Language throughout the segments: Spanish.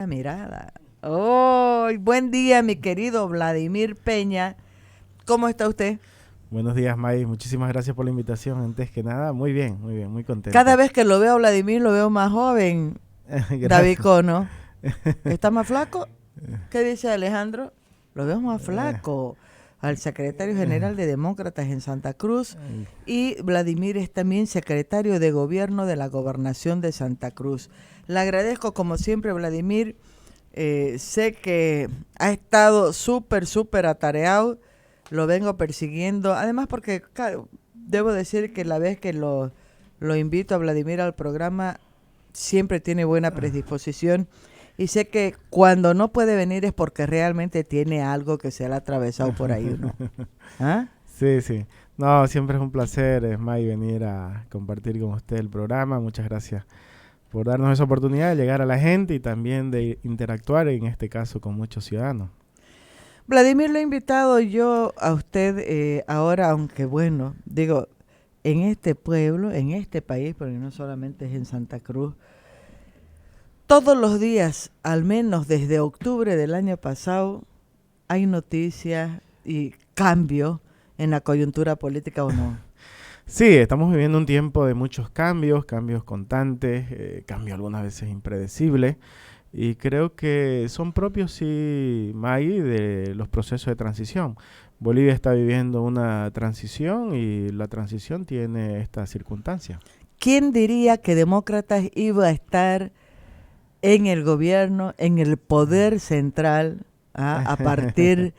Mirada. Oh, buen día, mi querido Vladimir Peña. ¿Cómo está usted? Buenos días, May. Muchísimas gracias por la invitación. Antes que nada, muy bien, muy Cada contento. vez que lo veo a Vladimir, lo veo más joven. David Gracias. Cono. ¿Está más flaco? ¿Qué dice Alejandro? Lo veo más Eh, flaco. Al secretario general de Demócratas en Santa Cruz. ay, Y Vladimir es también secretario de gobierno de la gobernación de Santa Cruz. Le agradezco como siempre, Vladimir. Sé que ha estado súper atareado. Lo vengo persiguiendo. Además porque debo decir que la vez que lo invito a Vladimir al programa, siempre tiene buena predisposición. Y sé que cuando no puede venir es porque realmente tiene algo que se le ha atravesado por ahí, ¿no? ¿Ah? Sí, sí. No, siempre es un placer, May, venir a compartir con usted el programa. Muchas gracias por darnos esa oportunidad de llegar a la gente y también de interactuar, en este caso, con muchos ciudadanos. Vladimir, lo he invitado yo a usted ahora, aunque bueno, digo, en este pueblo, en este país, porque no solamente es en Santa Cruz, todos los días, al menos desde octubre del año pasado, hay noticias y cambios en la coyuntura política o no. Sí, estamos viviendo un tiempo de muchos cambios, cambios constantes, cambios algunas veces impredecibles. Y creo que son propios, sí, Maggie, de los procesos de transición. Bolivia está viviendo una transición y la transición tiene esta circunstancia. ¿Quién diría que Demócratas iba a estar en el gobierno, en el poder central, a partir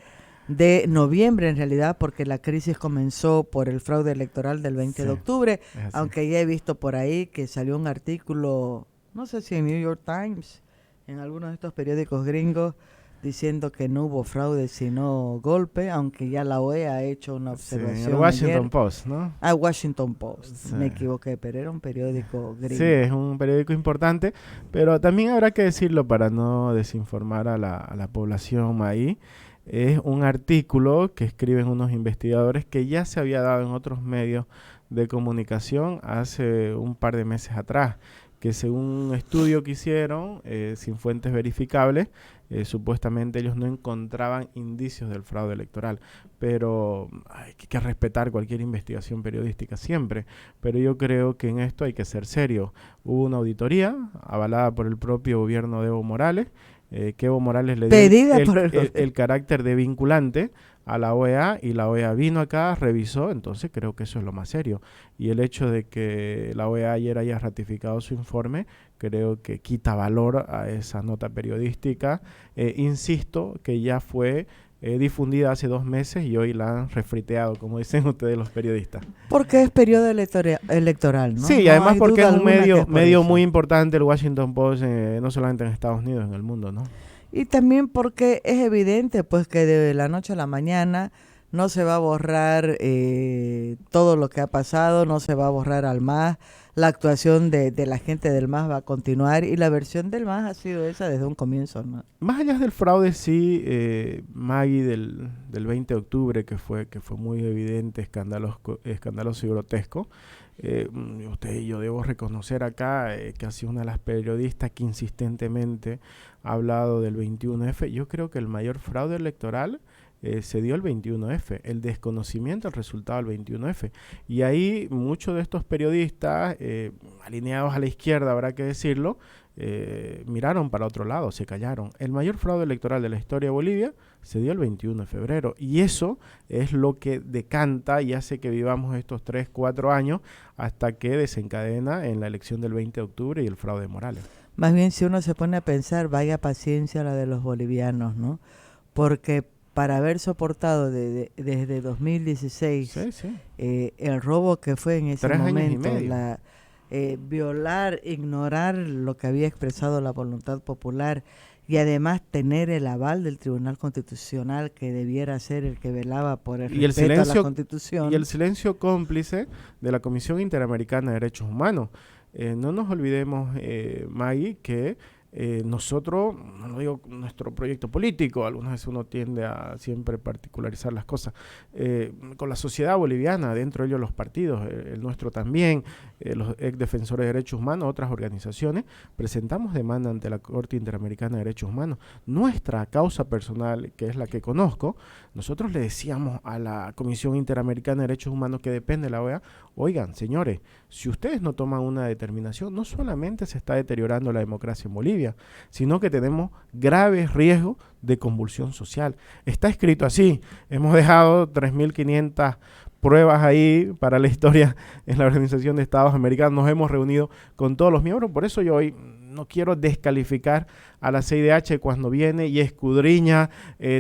de noviembre en realidad, porque la crisis comenzó por el fraude electoral del 20 Sí, de octubre, es así. aunque ya he visto por ahí que salió un artículo, no sé si en New York Times, en algunos de estos periódicos gringos, diciendo que no hubo fraude sino golpe, aunque ya la OEA ha hecho una Sí, en el observación Washington ayer. Post, ¿no? Ah, Washington Post, Sí. me equivoqué, pero era un periódico Sí, gringo. es un periódico importante, pero también habrá que decirlo para no desinformar a la población ahí. Es un artículo que escriben unos investigadores que ya se había dado en otros medios de comunicación hace un par de meses atrás, que según un estudio que hicieron, sin fuentes verificables, supuestamente ellos no encontraban indicios del fraude electoral. Pero hay que respetar cualquier investigación periodística siempre. Pero yo creo que en esto hay que ser serio. Hubo una auditoría avalada por el propio gobierno de Evo Morales, que Evo Morales le dio Pedida por el gobierno. el carácter de vinculante a la OEA y la OEA vino acá, revisó, entonces creo que eso es lo más serio. Y el hecho de que la OEA ayer haya ratificado su informe, creo que quita valor a esa nota periodística. Insisto que ya fue difundida hace 2 meses y hoy la han refriteado, como dicen ustedes los periodistas. Porque es periodo electoral, ¿no? Sí, y No además hay porque duda es un alguna que es por medio muy eso. importante el Washington Post, no solamente en Estados Unidos, en el mundo, ¿no? Y también porque es evidente, pues, que de la noche a la mañana no se va a borrar todo lo que ha pasado, no se va a borrar al MAS. La actuación de la gente del MAS va a continuar y la versión del MAS ha sido esa desde un comienzo, ¿no? Más allá del fraude, sí, Maggie del 20 de octubre, que fue muy evidente, escandaloso y grotesco. Usted y yo debo reconocer acá que ha sido una de las periodistas que insistentemente ha hablado del 21F. Yo creo que el mayor fraude electoral se dio el 21F, el desconocimiento del resultado del 21F. Y ahí muchos de estos periodistas, alineados a la izquierda, habrá que decirlo, miraron para otro lado, se callaron. El mayor fraude electoral de la historia de Bolivia se dio el 21 de febrero y eso es lo que decanta y hace que vivamos estos 3, 4 años hasta que desencadena en la elección del 20 de octubre y el fraude de Morales. Más bien, si uno se pone a pensar, vaya paciencia la de los bolivianos, ¿no? Porque para haber soportado desde 2016 Sí, sí. el robo que fue en ese 3 años y momento, medio. violar, ignorar lo que había expresado la voluntad popular y además tener el aval del Tribunal Constitucional que debiera ser el que velaba por el Y el respeto a la silencio y el Constitución. silencio cómplice de la Comisión Interamericana de Derechos Humanos. No nos olvidemos, Maggie, que nosotros no digo nuestro proyecto político, algunas veces uno tiende a siempre particularizar las cosas, con la sociedad boliviana, dentro de ellos los partidos, el nuestro también, los ex defensores de derechos humanos, otras organizaciones, presentamos demanda ante la Corte Interamericana de Derechos Humanos. Nuestra causa personal, que es la que conozco, nosotros le decíamos a la Comisión Interamericana de Derechos Humanos, que depende de la OEA, oigan, señores, si ustedes no toman una determinación, no solamente se está deteriorando la democracia en Bolivia, sino que tenemos graves riesgos de convulsión social. Está escrito así, hemos dejado 3.500 pruebas ahí para la historia en la Organización de Estados Americanos, nos hemos reunido con todos los miembros, por eso yo hoy no quiero descalificar a la CIDH cuando viene y escudriña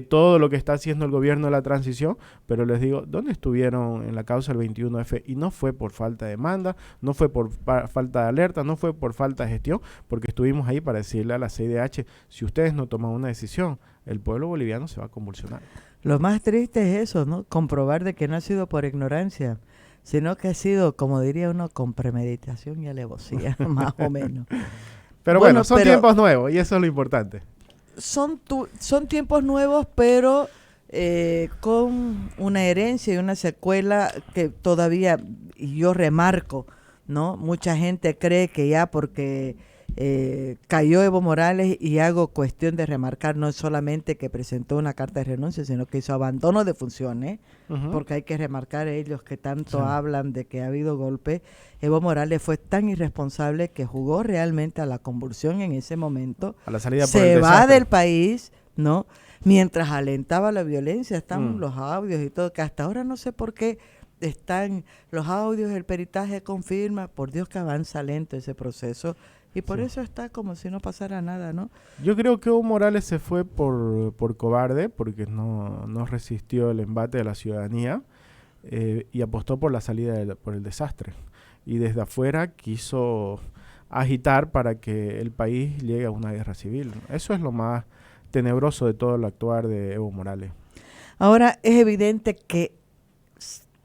todo lo que está haciendo el gobierno de la transición, pero les digo, ¿dónde estuvieron en la causa del 21F? Y no fue por falta de demanda, no fue por falta de alerta, no fue por falta de gestión, porque estuvimos ahí para decirle a la CIDH, si ustedes no toman una decisión, el pueblo boliviano se va a convulsionar. Lo más triste es eso, ¿no? Comprobar de que no ha sido por ignorancia, sino que ha sido, como diría uno, con premeditación y alevosía, más o menos. Pero bueno, son tiempos nuevos y eso es lo importante. Son tiempos nuevos, pero con una herencia y una secuela que todavía, y yo remarco, ¿no? Mucha gente cree que ya porque cayó Evo Morales, y hago cuestión de remarcar, no es solamente que presentó una carta de renuncia, sino que hizo abandono de funciones, porque hay que remarcar ellos que tanto hablan de que ha habido golpe. Evo Morales fue tan irresponsable que jugó realmente a la convulsión en ese momento. A la salida por se el va desastre del país, ¿no? Mientras alentaba la violencia, están los audios y todo, que hasta ahora no sé por qué están los audios, el peritaje confirma, por Dios que avanza lento ese proceso. Y por eso está como si no pasara nada, ¿no? Yo creo que Evo Morales se fue por cobarde, porque no resistió el embate de la ciudadanía y apostó por la salida por el desastre. Y desde afuera quiso agitar para que el país llegue a una guerra civil. Eso es lo más tenebroso de todo el actuar de Evo Morales. Ahora es evidente que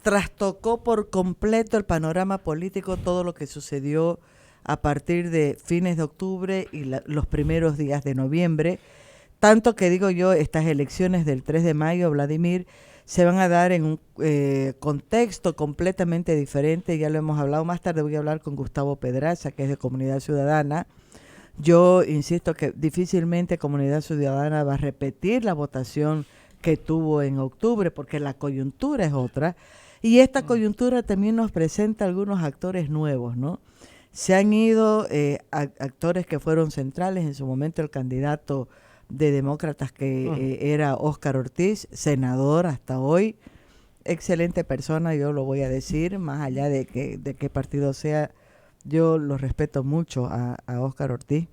trastocó por completo el panorama político todo lo que sucedió a partir de fines de octubre y los primeros días de noviembre. Tanto que digo yo, estas elecciones del 3 de mayo, Vladimir, se van a dar en un contexto completamente diferente. Ya lo hemos hablado, más tarde voy a hablar con Gustavo Pedraza, que es de Comunidad Ciudadana. Yo insisto que difícilmente Comunidad Ciudadana va a repetir la votación que tuvo en octubre, porque la coyuntura es otra. Y esta coyuntura también nos presenta algunos actores nuevos, ¿no? Se han ido actores que fueron centrales, en su momento el candidato de Demócratas que era Óscar Ortiz, senador hasta hoy, excelente persona, yo lo voy a decir, más allá de qué partido sea, yo lo respeto mucho a Óscar Ortiz,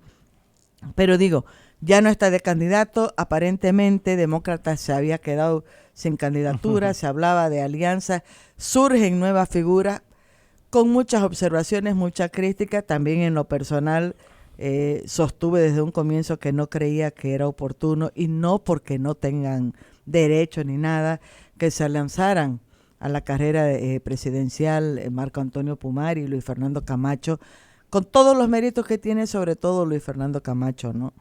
pero digo, ya no está de candidato, aparentemente Demócratas se había quedado sin candidatura, se hablaba de alianzas, surgen nuevas figuras, con muchas observaciones, mucha crítica, también en lo personal sostuve desde un comienzo que no creía que era oportuno, y no porque no tengan derecho ni nada, que se lanzaran a la carrera presidencial Marco Antonio Pumari y Luis Fernando Camacho, con todos los méritos que tiene, sobre todo Luis Fernando Camacho, ¿no?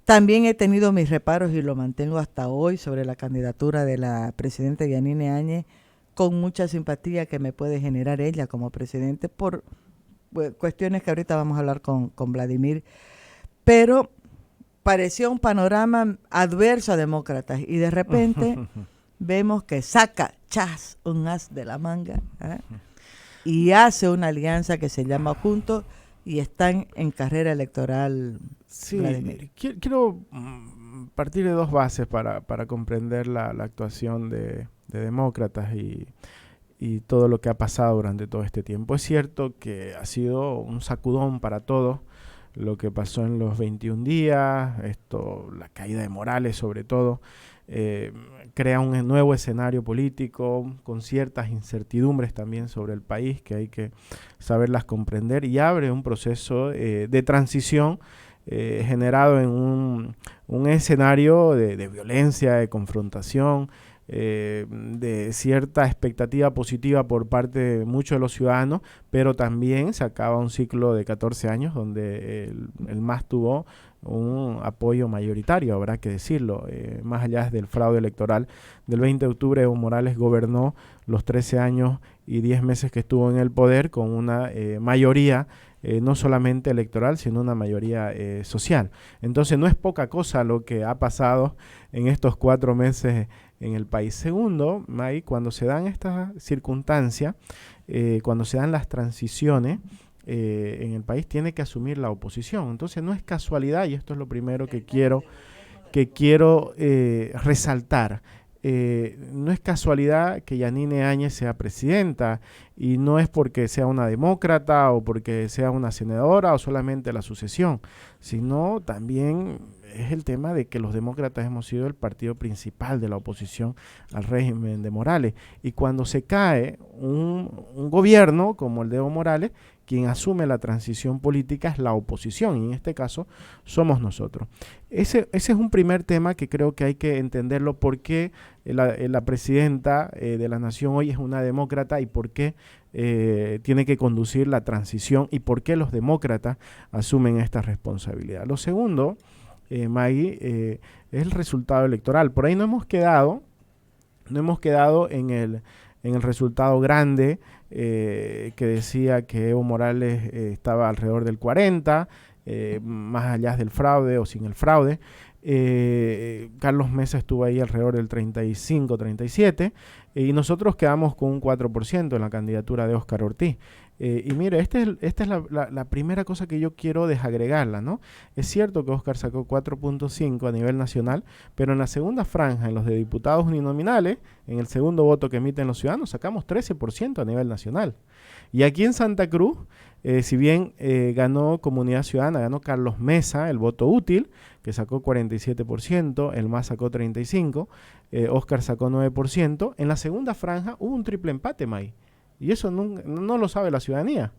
También he tenido mis reparos y lo mantengo hasta hoy sobre la candidatura de la presidenta Yanine Áñez, con mucha simpatía que me puede generar ella como presidente por cuestiones que ahorita vamos a hablar con Vladimir, pero parecía un panorama adverso a Demócratas y de repente vemos que saca un as de la manga y hace una alianza que se llama Juntos y están en carrera electoral. Sí, Vladimir. Quiero partir de dos bases para comprender la actuación de Demócratas y todo lo que ha pasado durante todo este tiempo. Es cierto que ha sido un sacudón para todos lo que pasó en los 21 días, la caída de Morales sobre todo, crea un nuevo escenario político con ciertas incertidumbres también sobre el país que hay que saberlas comprender, y abre un proceso de transición generado en un escenario de violencia, de confrontación, de cierta expectativa positiva por parte de muchos de los ciudadanos, pero también se acaba un ciclo de 14 años donde el MAS tuvo un apoyo mayoritario, habrá que decirlo. Más allá del fraude electoral del 20 de octubre, Evo Morales gobernó los 13 años y 10 meses que estuvo en el poder con una mayoría no solamente electoral, sino una mayoría social. Entonces no es poca cosa lo que ha pasado en estos 4 meses en el país. Segundo, May, cuando se dan estas circunstancias, cuando se dan las transiciones, en el país tiene que asumir la oposición. Entonces no es casualidad, y esto es lo primero que quiero resaltar. No es casualidad que Yanine Áñez sea presidenta, y no es porque sea una demócrata o porque sea una senadora o solamente la sucesión, sino también es el tema de que los demócratas hemos sido el partido principal de la oposición al régimen de Morales, y cuando se cae un gobierno como el de Evo Morales, quien asume la transición política es la oposición, y en este caso somos nosotros. Ese es un primer tema que creo que hay que entenderlo, por qué la presidenta de la nación hoy es una demócrata y por qué tiene que conducir la transición y por qué los demócratas asumen esta responsabilidad. Lo segundo, Maggie, es el resultado electoral. Por ahí no hemos quedado en el resultado grande que decía que Evo Morales estaba alrededor del 40%, más allá del fraude o sin el fraude. Carlos Mesa estuvo ahí alrededor del 35, 37, y nosotros quedamos con un 4% en la candidatura de Óscar Ortiz. Y mire, esta es la primera cosa que yo quiero desagregarla, ¿no? Es cierto que Óscar sacó 4.5 a nivel nacional, pero en la segunda franja, en los de diputados uninominales, en el segundo voto que emiten los ciudadanos, sacamos 13% a nivel nacional. Y aquí en Santa Cruz, si bien ganó Comunidad Ciudadana, ganó Carlos Mesa, el voto útil, que sacó 47%, el MAS sacó 35%, Óscar sacó 9%. En la segunda franja hubo un triple empate, May. Y eso no lo sabe la ciudadanía.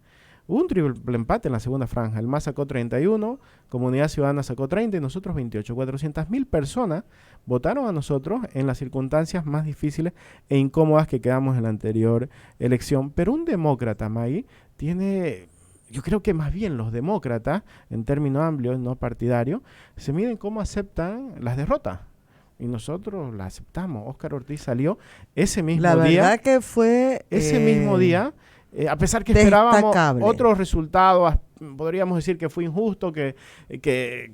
Hubo un triple empate en la segunda franja. El MAS sacó 31, Comunidad Ciudadana sacó 30 y nosotros 28. 400.000 personas votaron a nosotros en las circunstancias más difíciles e incómodas que quedamos en la anterior elección. Pero un demócrata, Maggie, tiene... Yo creo que más bien los demócratas, en términos amplios, no partidarios, se miden cómo aceptan las derrotas. Y nosotros la aceptamos. Óscar Ortiz salió ese mismo día. La verdad que fue... Ese mismo día, a pesar que esperábamos otros resultados, podríamos decir que fue injusto, que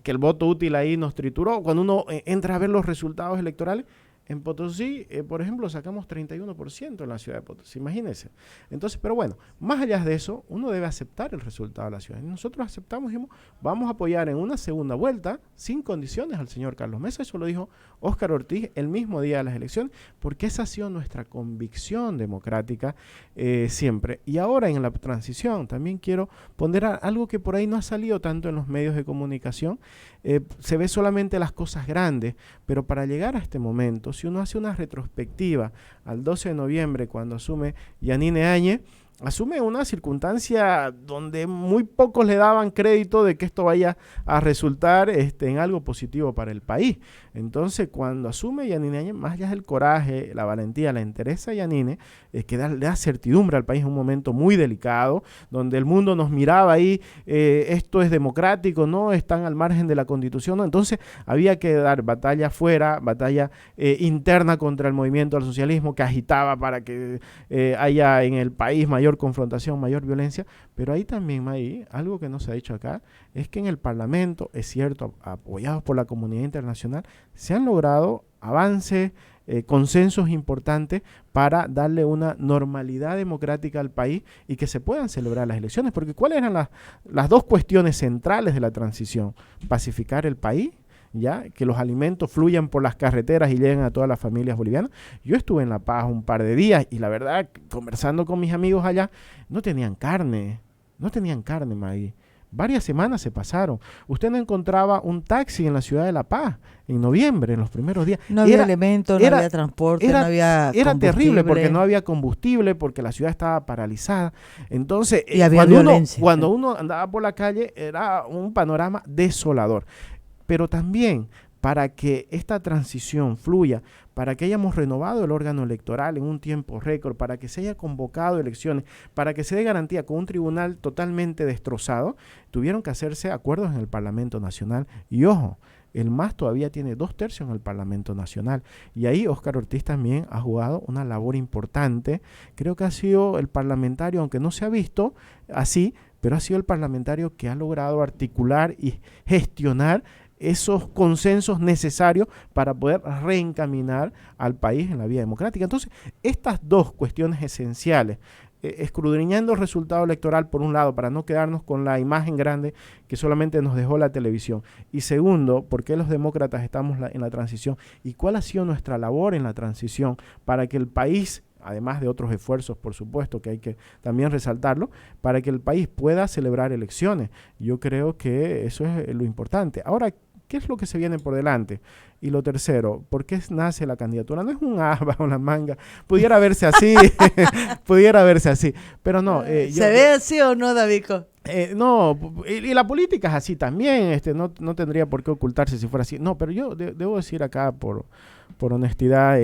el voto útil ahí nos trituró. Cuando uno entra a ver los resultados electorales, en Potosí, por ejemplo, sacamos 31% en la ciudad de Potosí, imagínense. Entonces, pero bueno, más allá de eso, uno debe aceptar el resultado de la ciudad. Y nosotros aceptamos y dijimos, vamos a apoyar en una segunda vuelta, sin condiciones, al señor Carlos Mesa. Eso lo dijo Óscar Ortiz el mismo día de las elecciones, porque esa ha sido nuestra convicción democrática siempre. Y ahora en la transición también quiero ponderar algo que por ahí no ha salido tanto en los medios de comunicación. Se ve solamente las cosas grandes, pero para llegar a este momento, si uno hace una retrospectiva al 12 de noviembre, cuando asume Yanine Áñez, asume una circunstancia donde muy pocos le daban crédito de que esto vaya a resultar en algo positivo para el país. Entonces, cuando asume Yanine Áñez, más allá del coraje, la valentía, la entereza a Yanine, que le da certidumbre al país en un momento muy delicado, donde el mundo nos miraba ahí, esto es democrático, no están al margen de la Constitución, ¿no? Entonces había que dar batalla afuera, batalla interna contra el movimiento al socialismo, que agitaba para que haya en el país mayor confrontación, mayor violencia. Pero ahí también, May, algo que no se ha dicho acá, es que en el Parlamento, es cierto, apoyados por la comunidad internacional, se han logrado avances, consensos importantes para darle una normalidad democrática al país y que se puedan celebrar las elecciones. Porque ¿cuáles eran las dos cuestiones centrales de la transición? Pacificar el país, ya que los alimentos fluyan por las carreteras y lleguen a todas las familias bolivianas. Yo estuve en La Paz un par de días y la verdad, conversando con mis amigos allá, no tenían carne, Maggie. Varias semanas se pasaron. Usted no encontraba un taxi en la ciudad de La Paz en noviembre, en los primeros días. No había elementos, no había transporte, no había combustible. Era terrible porque no había combustible, porque la ciudad estaba paralizada. Entonces, y había violencia. Cuando uno andaba por la calle, era un panorama desolador. Pero también para que esta transición fluya, para que hayamos renovado el órgano electoral en un tiempo récord, para que se haya convocado elecciones, para que se dé garantía con un tribunal totalmente destrozado, tuvieron que hacerse acuerdos en el Parlamento Nacional. Y ojo, el MAS todavía tiene 2/3 en el Parlamento Nacional. Y ahí Óscar Ortiz también ha jugado una labor importante. Creo que ha sido el parlamentario, aunque no se ha visto así, pero ha sido el parlamentario que ha logrado articular y gestionar esos consensos necesarios para poder reencaminar al país en la vía democrática. Entonces, estas dos cuestiones esenciales, escudriñando el resultado electoral por un lado, para no quedarnos con la imagen grande que solamente nos dejó la televisión, y segundo, por qué los demócratas estamos en la transición y cuál ha sido nuestra labor en la transición para que el país, además de otros esfuerzos, por supuesto, que hay que también resaltarlo, para que el país pueda celebrar elecciones. Yo creo que eso es lo importante. Ahora, ¿qué es lo que se viene por delante? Y lo tercero, ¿por qué nace la candidatura? No es un as bajo la manga. Pudiera verse así, pudiera verse así, pero no. ¿Se ve así o no, Davico? No, y la política es así también, no tendría por qué ocultarse si fuera así. No, pero yo debo decir acá por honestidad,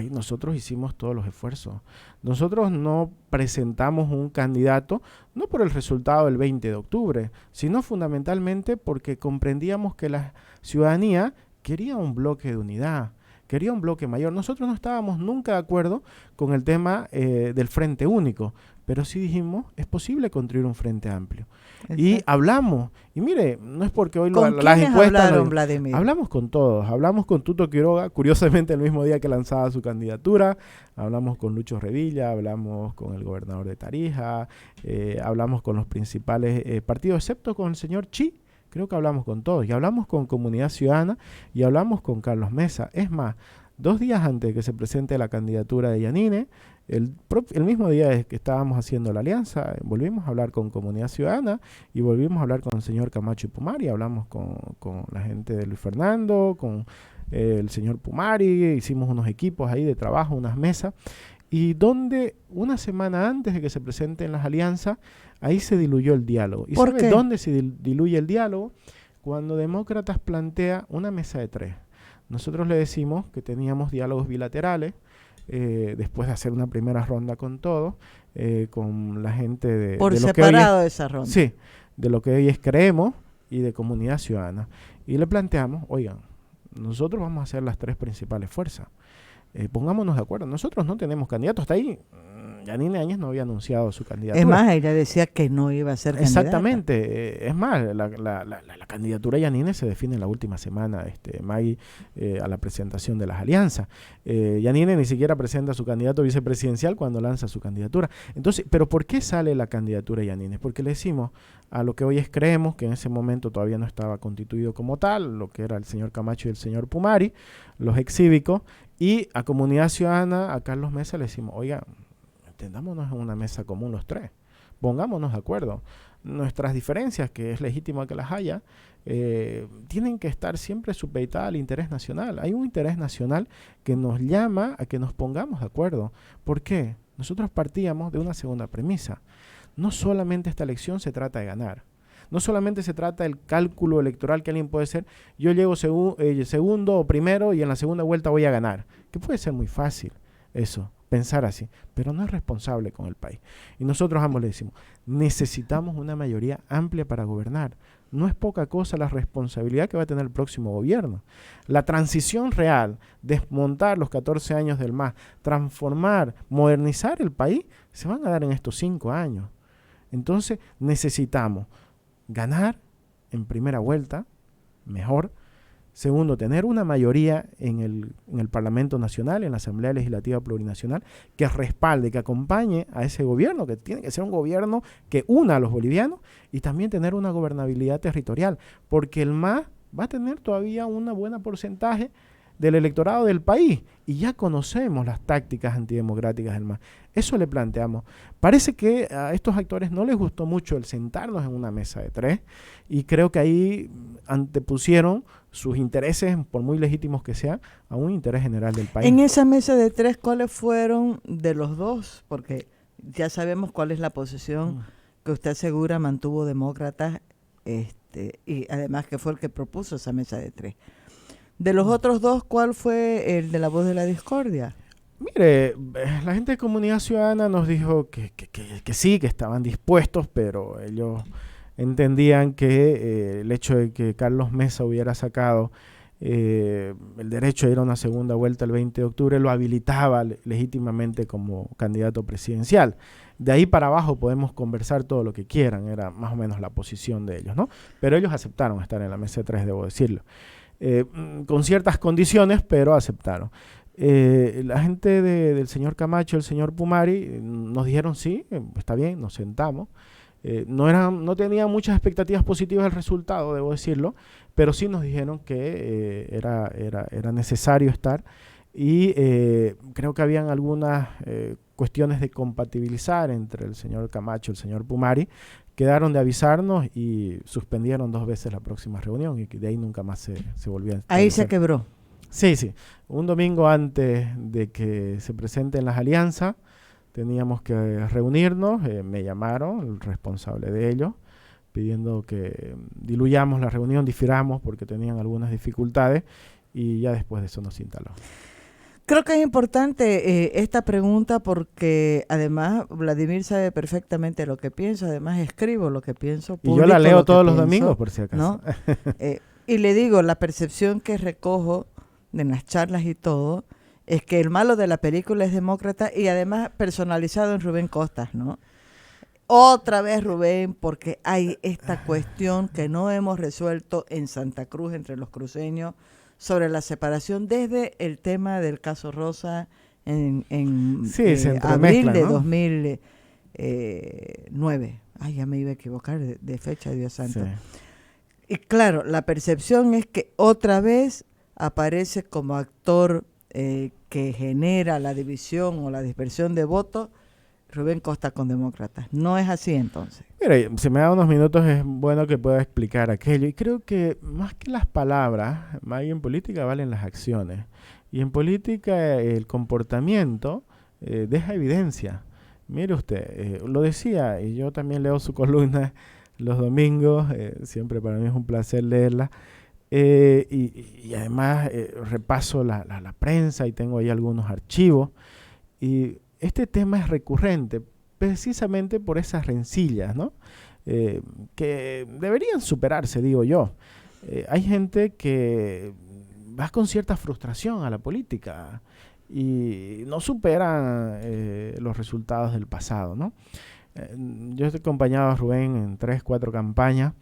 nosotros hicimos todos los esfuerzos. Nosotros no presentamos un candidato, no por el resultado del 20 de octubre, sino fundamentalmente porque comprendíamos que la ciudadanía quería un bloque de unidad, quería un bloque mayor. Nosotros no estábamos nunca de acuerdo con el tema del Frente Único, pero sí dijimos, es posible construir un frente amplio. Exacto. Y hablamos, y mire, no es porque hoy las encuestas... hablaron, Vladimir? Hablamos con todos, hablamos con Tuto Quiroga, curiosamente el mismo día que lanzaba su candidatura, hablamos con Lucho Revilla, hablamos con el gobernador de Tarija, hablamos con los principales partidos, excepto con el señor Chi. Creo que hablamos con todos, y hablamos con Comunidad Ciudadana, y hablamos con Carlos Mesa. Es más, 2 días antes de que se presente la candidatura de Yanine, el mismo día que estábamos haciendo la alianza, volvimos a hablar con Comunidad Ciudadana y volvimos a hablar con el señor Camacho y Pumari, hablamos con la gente de Luis Fernando, con el señor Pumari, hicimos unos equipos ahí de trabajo, unas mesas, y donde una semana antes de que se presenten las alianzas, ahí se diluyó el diálogo. ¿Y sabe dónde se diluye el diálogo? Cuando Demócratas plantea una mesa de 3. Nosotros le decimos que teníamos diálogos bilaterales, después de hacer una primera ronda con todos, con la gente de... Por separado de esa ronda. Sí, de lo que hoy es Creemos y de Comunidad Ciudadana. Y le planteamos, oigan, nosotros vamos a hacer las 3 principales fuerzas. Pongámonos de acuerdo. Nosotros no tenemos candidatos. Hasta ahí, Yanine Áñez no había anunciado su candidatura. Es más, ella decía que no iba a ser candidata. Exactamente. Es más, la candidatura de Yanine se define en la última semana, Maggie, a la presentación de las alianzas. Yanine ni siquiera presenta su candidato vicepresidencial cuando lanza su candidatura. Entonces, ¿pero por qué sale la candidatura de Yanine? Porque le decimos a lo que hoy es Creemos, que en ese momento todavía no estaba constituido como tal, lo que era el señor Camacho y el señor Pumari, los excívicos, y a Comunidad Ciudadana, a Carlos Mesa, le decimos, oiga, entendámonos en una mesa común los 3, pongámonos de acuerdo. Nuestras diferencias, que es legítimo que las haya, tienen que estar siempre supeditadas al interés nacional. Hay un interés nacional que nos llama a que nos pongamos de acuerdo. ¿Por qué? Nosotros partíamos de una segunda premisa. No solamente esta elección se trata de ganar. No solamente se trata del cálculo electoral que alguien puede ser, yo llego segundo o primero y en la segunda vuelta voy a ganar. Que puede ser muy fácil eso, pensar así, pero no es responsable con el país. Y nosotros ambos le decimos, necesitamos una mayoría amplia para gobernar. No es poca cosa la responsabilidad que va a tener el próximo gobierno. La transición real, desmontar los 14 años del MAS, transformar, modernizar el país, se van a dar en estos 5 años. Entonces necesitamos ganar en primera vuelta, mejor. Segundo, tener una mayoría en el Parlamento Nacional, en la Asamblea Legislativa Plurinacional, que respalde, que acompañe a ese gobierno, que tiene que ser un gobierno que una a los bolivianos, y también tener una gobernabilidad territorial, porque el MAS va a tener todavía un buen porcentaje del electorado del país, y ya conocemos las tácticas antidemocráticas del MAS. Eso le planteamos. Parece que a estos actores no les gustó mucho el sentarnos en una mesa de 3, y creo que ahí antepusieron sus intereses, por muy legítimos que sean, a un interés general del país. En esa mesa de 3, ¿cuáles fueron de los dos? Porque ya sabemos cuál es la posición que usted asegura mantuvo Demócratas, y además que fue el que propuso esa mesa de 3. De los otros dos, ¿cuál fue el de la voz de la discordia? Mire, la gente de Comunidad Ciudadana nos dijo que sí, que estaban dispuestos, pero ellos entendían que el hecho de que Carlos Mesa hubiera sacado el derecho a ir a una segunda vuelta el 20 de octubre lo habilitaba legítimamente como candidato presidencial. De ahí para abajo podemos conversar todo lo que quieran, era más o menos la posición de ellos, ¿no? Pero ellos aceptaron estar en la mesa 3, debo decirlo. Con ciertas condiciones, pero aceptaron. La gente del señor Camacho, el señor Pumari, nos dijeron sí, está bien, nos sentamos. No tenían muchas expectativas positivas del resultado, debo decirlo, pero sí nos dijeron que era necesario estar y creo que habían algunas cuestiones de compatibilizar entre el señor Camacho y el señor Pumari. Quedaron de avisarnos y suspendieron 2 veces la próxima reunión y de ahí nunca más se volvió a establecer. Ahí se quebró. Sí, sí. Un domingo antes de que se presenten las alianzas, teníamos que reunirnos. Me llamaron, el responsable de ellos, pidiendo que diluyamos la reunión, difiramos porque tenían algunas dificultades y ya después de eso nos instaló. Creo que es importante esta pregunta porque además Vladimir sabe perfectamente lo que pienso, además escribo lo que pienso. Y yo la leo todos los domingos por si acaso. ¿No? Y le digo, la percepción que recojo de las charlas y todo es que el malo de la película es demócrata y además personalizado en Rubén Costas, ¿no? Otra vez Rubén, porque hay esta cuestión que no hemos resuelto en Santa Cruz entre los cruceños sobre la separación desde el tema del caso Rosa en abril de 2009. Ay, ya me iba a equivocar de fecha, Dios santo. Sí. Y claro, la percepción es que otra vez aparece como actor que genera la división o la dispersión de votos Rubén Costa con demócratas. ¿No es así entonces? Mira, si me da unos minutos es bueno que pueda explicar aquello. Y creo que más que las palabras, más en política valen las acciones. Y en política el comportamiento deja evidencia. Mire usted, lo decía, y yo también leo su columna los domingos, siempre para mí es un placer leerla. Y además repaso la prensa y tengo ahí algunos archivos. Y este tema es recurrente precisamente por esas rencillas, ¿no? Que deberían superarse, digo yo. Hay gente que va con cierta frustración a la política y no superan los resultados del pasado, ¿no? Yo he acompañado a Rubén en 3, 4 campañas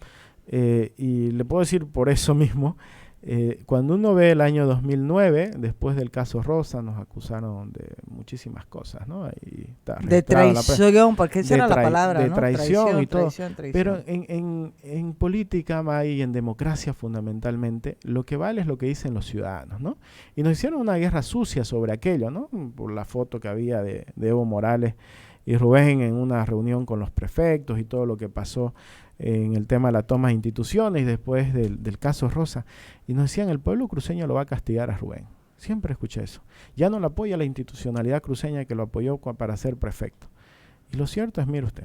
y le puedo decir por eso mismo, cuando uno ve el año 2009, después del caso Rosa, nos acusaron de muchísimas cosas, ¿no? Ahí está de traición, porque esa era la palabra, de ¿no? traición y todo. Traición. Pero en política y en democracia fundamentalmente, lo que vale es lo que dicen los ciudadanos, ¿no? Y nos hicieron una guerra sucia sobre aquello, ¿no? Por la foto que había de Evo Morales y Rubén en una reunión con los prefectos y todo lo que pasó en el tema de la toma de instituciones y después del caso Rosa. Y nos decían, el pueblo cruceño lo va a castigar a Rubén. Siempre escuché eso. Ya no lo apoya la institucionalidad cruceña que lo apoyó para ser prefecto. Y lo cierto es, mire usted,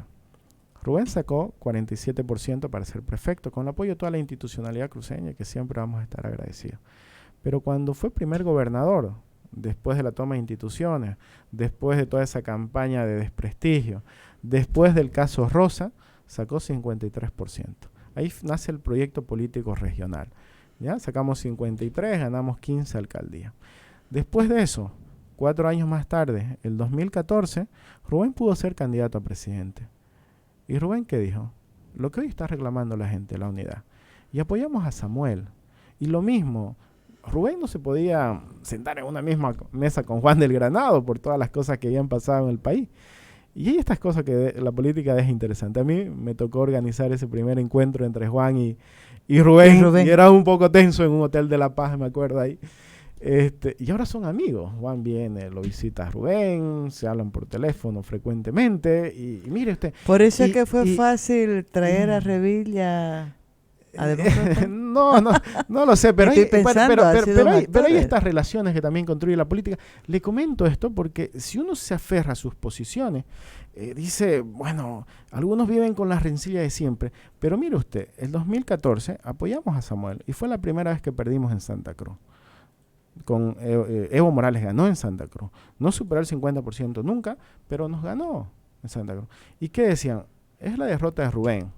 Rubén sacó 47% para ser prefecto, con el apoyo de toda la institucionalidad cruceña, que siempre vamos a estar agradecidos. Pero cuando fue primer gobernador, después de la toma de instituciones, después de toda esa campaña de desprestigio, después del caso Rosa, sacó 53%. Ahí nace el proyecto político regional. ¿Ya? Sacamos 53, ganamos 15 alcaldías. Después de eso, 4 años más tarde, el 2014, Rubén pudo ser candidato a presidente. ¿Y Rubén qué dijo? Lo que hoy está reclamando la gente, la unidad. Y apoyamos a Samuel. Y lo mismo, Rubén no se podía sentar en una misma mesa con Juan del Granado por todas las cosas que habían pasado en el país. Y hay estas cosas que la política deja interesante. A mí me tocó organizar ese primer encuentro entre Juan y Rubén. Y era un poco tenso en un hotel de La Paz, me acuerdo ahí. Y ahora son amigos. Juan viene, lo visita a Rubén, se hablan por teléfono frecuentemente. Y mire usted. Por eso es que fue fácil traer a Revilla a demócrata. No lo sé, pero hay estas relaciones que también construye la política. Le comento esto porque si uno se aferra a sus posiciones, dice, bueno, algunos viven con las rencillas de siempre, pero mire usted, el 2014 apoyamos a Samuel y fue la primera vez que perdimos en Santa Cruz. con Evo Morales ganó en Santa Cruz. No superó el 50% nunca, pero nos ganó en Santa Cruz. ¿Y qué decían? Es la derrota de Rubén.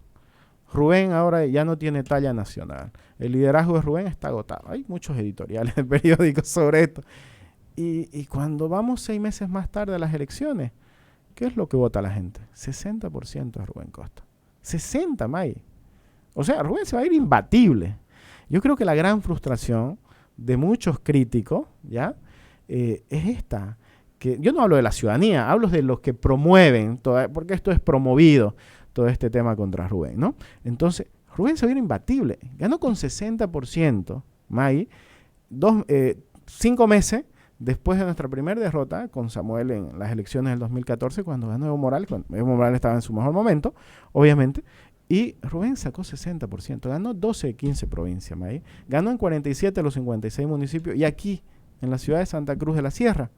Rubén ahora ya no tiene talla nacional. El liderazgo de Rubén está agotado. Hay muchos editoriales de periódicos sobre esto. Y cuando vamos 6 meses más tarde a las elecciones, ¿qué es lo que vota la gente? 60% es Rubén Costa. 60, May. O sea, Rubén se va a ir imbatible. Yo creo que la gran frustración de muchos críticos, ¿ya? Es esta. Que yo no hablo de la ciudadanía, hablo de los que promueven, porque esto es promovido, todo este tema contra Rubén, ¿no? Entonces, Rubén se va a ir imbatible. Ganó con 60%, May, 5 meses después de nuestra primera derrota con Samuel en las elecciones del 2014, cuando ganó Evo Morales, cuando Evo Morales estaba en su mejor momento, obviamente, y Rubén sacó 60%, ganó 12 de 15 provincias, May. Ganó en 47 de los 56 municipios, y aquí, en la ciudad de Santa Cruz de la Sierra,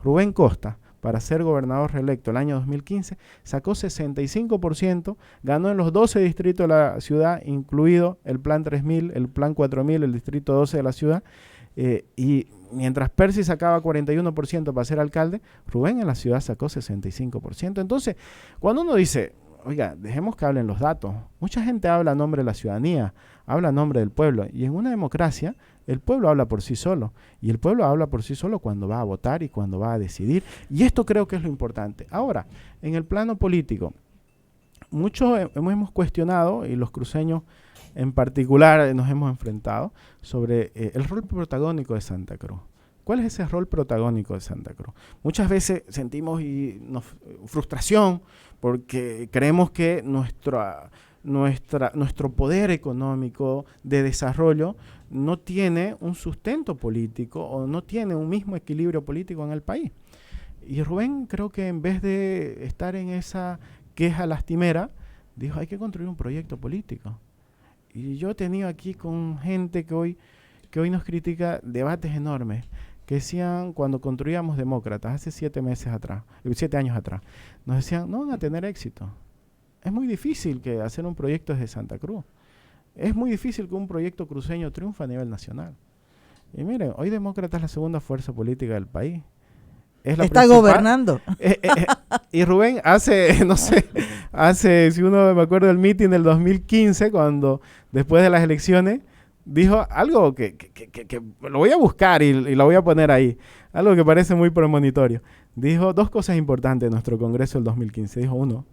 Rubén Costa, para ser gobernador reelecto el año 2015, sacó 65%, ganó en los 12 distritos de la ciudad, incluido el Plan 3000, el Plan 4000, el Distrito 12 de la ciudad, y mientras Percy sacaba 41% para ser alcalde, Rubén en la ciudad sacó 65%. Entonces, cuando uno dice, oiga, dejemos que hablen los datos, mucha gente habla a nombre de la ciudadanía, habla a nombre del pueblo, y en una democracia el pueblo habla por sí solo, y el pueblo habla por sí solo cuando va a votar y cuando va a decidir, y esto creo que es lo importante. Ahora, en el plano político, muchos hemos cuestionado, y los cruceños en particular nos hemos enfrentado, sobre el rol protagónico de Santa Cruz. ¿Cuál es ese rol protagónico de Santa Cruz? Muchas veces sentimos frustración porque creemos que nuestro poder económico de desarrollo no tiene un sustento político o no tiene un mismo equilibrio político en el país. Y Rubén, creo que en vez de estar en esa queja lastimera, dijo, hay que construir un proyecto político. Y yo he tenido aquí con gente que hoy nos critica debates enormes, que decían cuando construíamos Demócratas hace 7 años atrás, nos decían, no van a tener éxito. Es muy difícil que hacer un proyecto desde Santa Cruz. Es muy difícil que un proyecto cruceño triunfe a nivel nacional. Y miren, hoy Demócrata es la segunda fuerza política del país. Está gobernando. Y Rubén hace, si uno me acuerdo del meeting del 2015, cuando después de las elecciones, dijo algo que lo voy a buscar y lo voy a poner ahí, algo que parece muy premonitorio. Dijo 2 cosas importantes en nuestro congreso del 2015. Dijo, 1,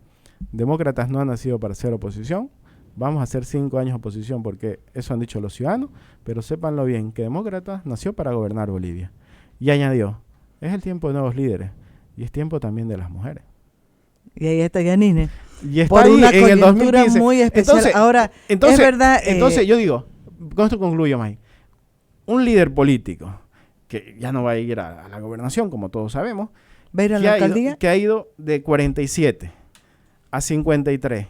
demócratas no han nacido para ser oposición, vamos a hacer 5 años oposición porque eso han dicho los ciudadanos, pero sépanlo bien, que demócratas nació para gobernar Bolivia. Y añadió, es el tiempo de nuevos líderes y es tiempo también de las mujeres. Y ahí está Yanine. Y está por ahí una en el 2015. Muy especial. Entonces, es verdad. Entonces yo digo, con esto concluyo, May. Un líder político que ya no va a ir a la gobernación, como todos sabemos, ¿va a ir a la alcaldía? Que ha ido de 47 a 53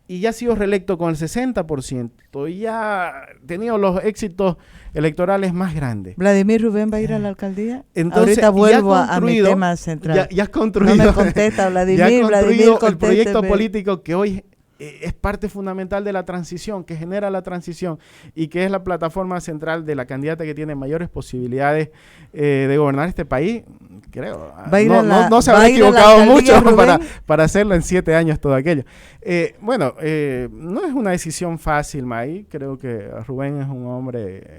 y ya ha sido reelecto con el 60% y ya ha tenido los éxitos electorales más grandes. ¿Vladimir Rubén va a ir a la alcaldía? Entonces, ahorita vuelvo a mi tema central. Ya has construido, no me contesta Vladimir. Ya has construido el contésteme. proyecto político que hoy es parte fundamental de la transición, que genera la transición y que es la plataforma central de la candidata que tiene mayores posibilidades de gobernar este país. Creo, no se habrá equivocado mucho para hacerlo en 7 años todo aquello. No es una decisión fácil, May. Creo que Rubén es un hombre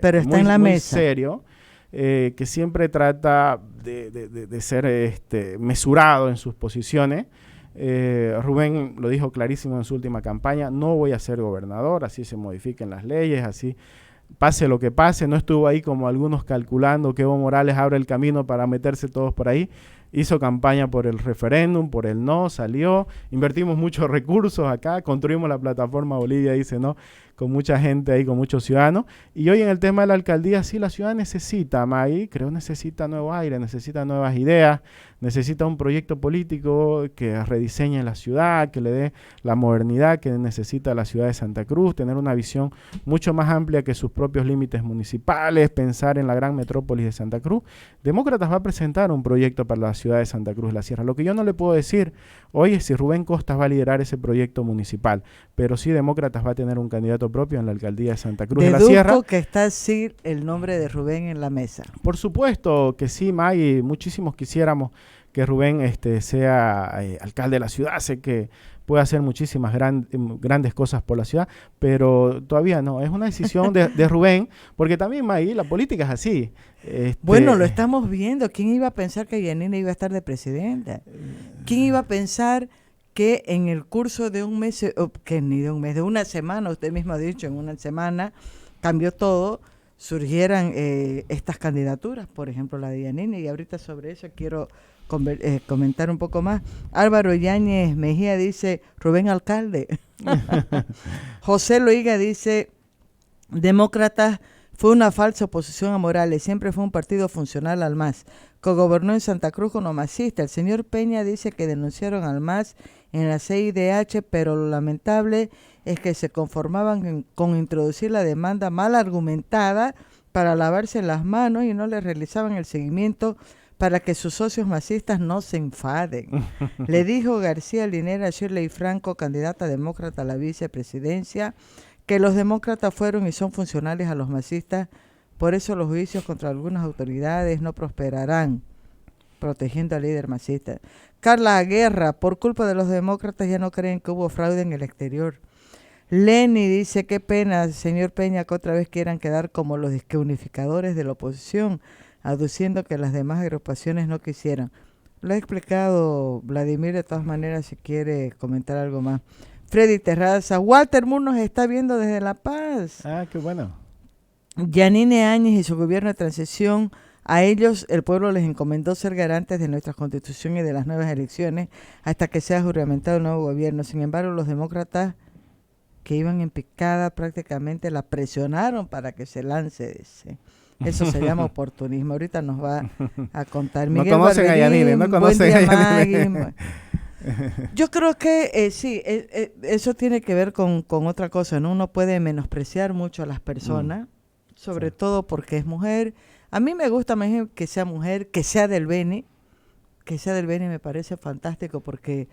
muy serio, que siempre trata de ser mesurado en sus posiciones. Rubén lo dijo clarísimo en su última campaña, no voy a ser gobernador, así se modifiquen las leyes, así pase lo que pase. No estuvo ahí como algunos calculando que Evo Morales abre el camino para meterse todos por ahí. Hizo campaña por el referéndum, por el no, salió, invertimos muchos recursos acá, construimos la plataforma Bolivia, dice no, con mucha gente ahí, con muchos ciudadanos. Y hoy en el tema de la alcaldía, sí, la ciudad necesita, May, creo necesita nuevo aire, necesita nuevas ideas, necesita un proyecto político que rediseñe la ciudad, que le dé la modernidad que necesita la ciudad de Santa Cruz, tener una visión mucho más amplia que sus propios límites municipales, pensar en la gran metrópolis de Santa Cruz. Demócratas va a presentar un proyecto para la ciudad de Santa Cruz de la Sierra. Lo que yo no le puedo decir hoy es si Rubén Costas va a liderar ese proyecto municipal, pero sí Demócratas va a tener un candidato propio en la alcaldía de Santa Cruz de la Sierra. Deduzco que está sí el nombre de Rubén en la mesa. Por supuesto que sí, Maggie, muchísimos quisiéramos que Rubén sea alcalde de la ciudad. Sé que puede hacer muchísimas grandes cosas por la ciudad, pero todavía no. Es una decisión de Rubén, porque también, Maggie, la política es así. Bueno, lo estamos viendo. ¿Quién iba a pensar que Yanine iba a estar de presidenta? ¿Quién iba a pensar que en el curso de un mes, que ni de un mes, de una semana, usted mismo ha dicho, en una semana cambió todo, surgieran estas candidaturas, por ejemplo la de Yanine, y ahorita sobre eso quiero comentar un poco más. Álvaro Yáñez Mejía dice, Rubén alcalde. José Loiga dice, Demócratas fue una falsa oposición a Morales, siempre fue un partido funcional al MAS. Cogobernó en Santa Cruz con masista. El señor Peña dice que denunciaron al MAS en la CIDH, pero lo lamentable es que se conformaban con introducir la demanda mal argumentada para lavarse las manos y no le realizaban el seguimiento para que sus socios masistas no se enfaden. Le dijo García Linera a Shirley Franco, candidata demócrata a la vicepresidencia, que los demócratas fueron y son funcionales a los masistas, por eso los juicios contra algunas autoridades no prosperarán, protegiendo al líder masista. Carla Guerra, por culpa de los demócratas ya no creen que hubo fraude en el exterior. Lenny dice, qué pena, señor Peña, que otra vez quieran quedar como los unificadores de la oposición, aduciendo que las demás agrupaciones no quisieran. Lo ha explicado Vladimir, de todas maneras, si quiere comentar algo más. Freddy Terraza, Walter Moore nos está viendo desde La Paz. Ah, qué bueno. Yanine Áñez y su gobierno de transición, a ellos el pueblo les encomendó ser garantes de nuestra constitución y de las nuevas elecciones hasta que sea juramentado el nuevo gobierno. Sin embargo, los demócratas que iban en picada prácticamente la presionaron para que se lance ese. Eso se llama oportunismo. Ahorita nos va a contar Miguel. No conocen a Yanine, no conocen a Yanine. Yo creo que sí, eso tiene que ver con otra cosa, ¿no? Uno puede menospreciar mucho a las personas, sobre todo porque es mujer. A mí me gusta más que sea mujer, que sea del Beni. Que sea del Beni me parece fantástico porque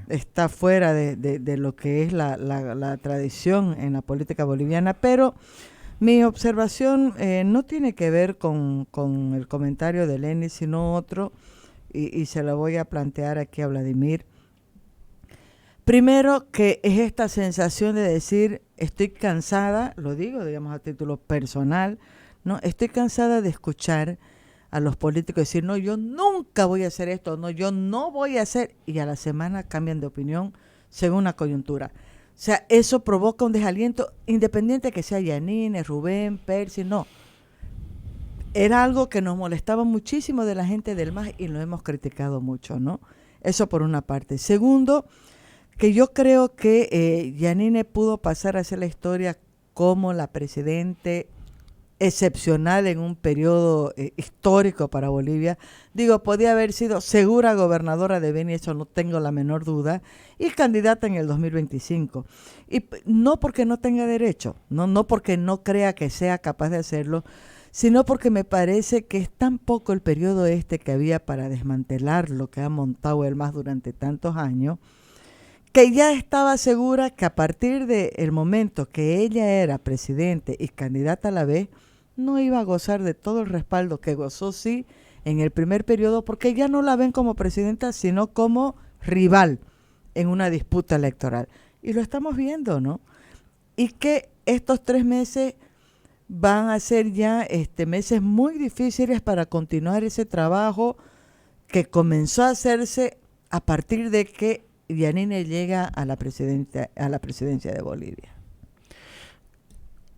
está fuera de lo que es la tradición en la política boliviana, pero mi observación no tiene que ver con el comentario de Lenny, sino otro, y se lo voy a plantear aquí a Vladimir. Primero, que es esta sensación de decir, estoy cansada, lo digo, digamos, a título personal, ¿no? Estoy cansada de escuchar a los políticos decir, no, yo nunca voy a hacer esto, no, yo no voy a hacer, y a la semana cambian de opinión según la coyuntura. O sea, eso provoca un desaliento, independiente que sea Yanine, Rubén, Percy, no. Era algo que nos molestaba muchísimo de la gente del MAS y lo hemos criticado mucho, ¿no? Eso por una parte. Segundo, que yo creo que Yanine pudo pasar a ser la historia como la presidente excepcional en un periodo histórico para Bolivia. Digo, podía haber sido segura gobernadora de Beni, eso no tengo la menor duda, y candidata en el 2025. Y no porque no tenga derecho, no porque no crea que sea capaz de hacerlo, sino porque me parece que es tan poco el periodo que había para desmantelar lo que ha montado el MAS durante tantos años, que ya estaba segura que a partir del momento que ella era presidente y candidata a la vez, no iba a gozar de todo el respaldo que gozó sí en el primer periodo, porque ya no la ven como presidenta, sino como rival en una disputa electoral. Y lo estamos viendo, ¿no? Y que estos 3 meses van a ser ya meses muy difíciles para continuar ese trabajo que comenzó a hacerse a partir de que Yanine llega a la presidencia de Bolivia.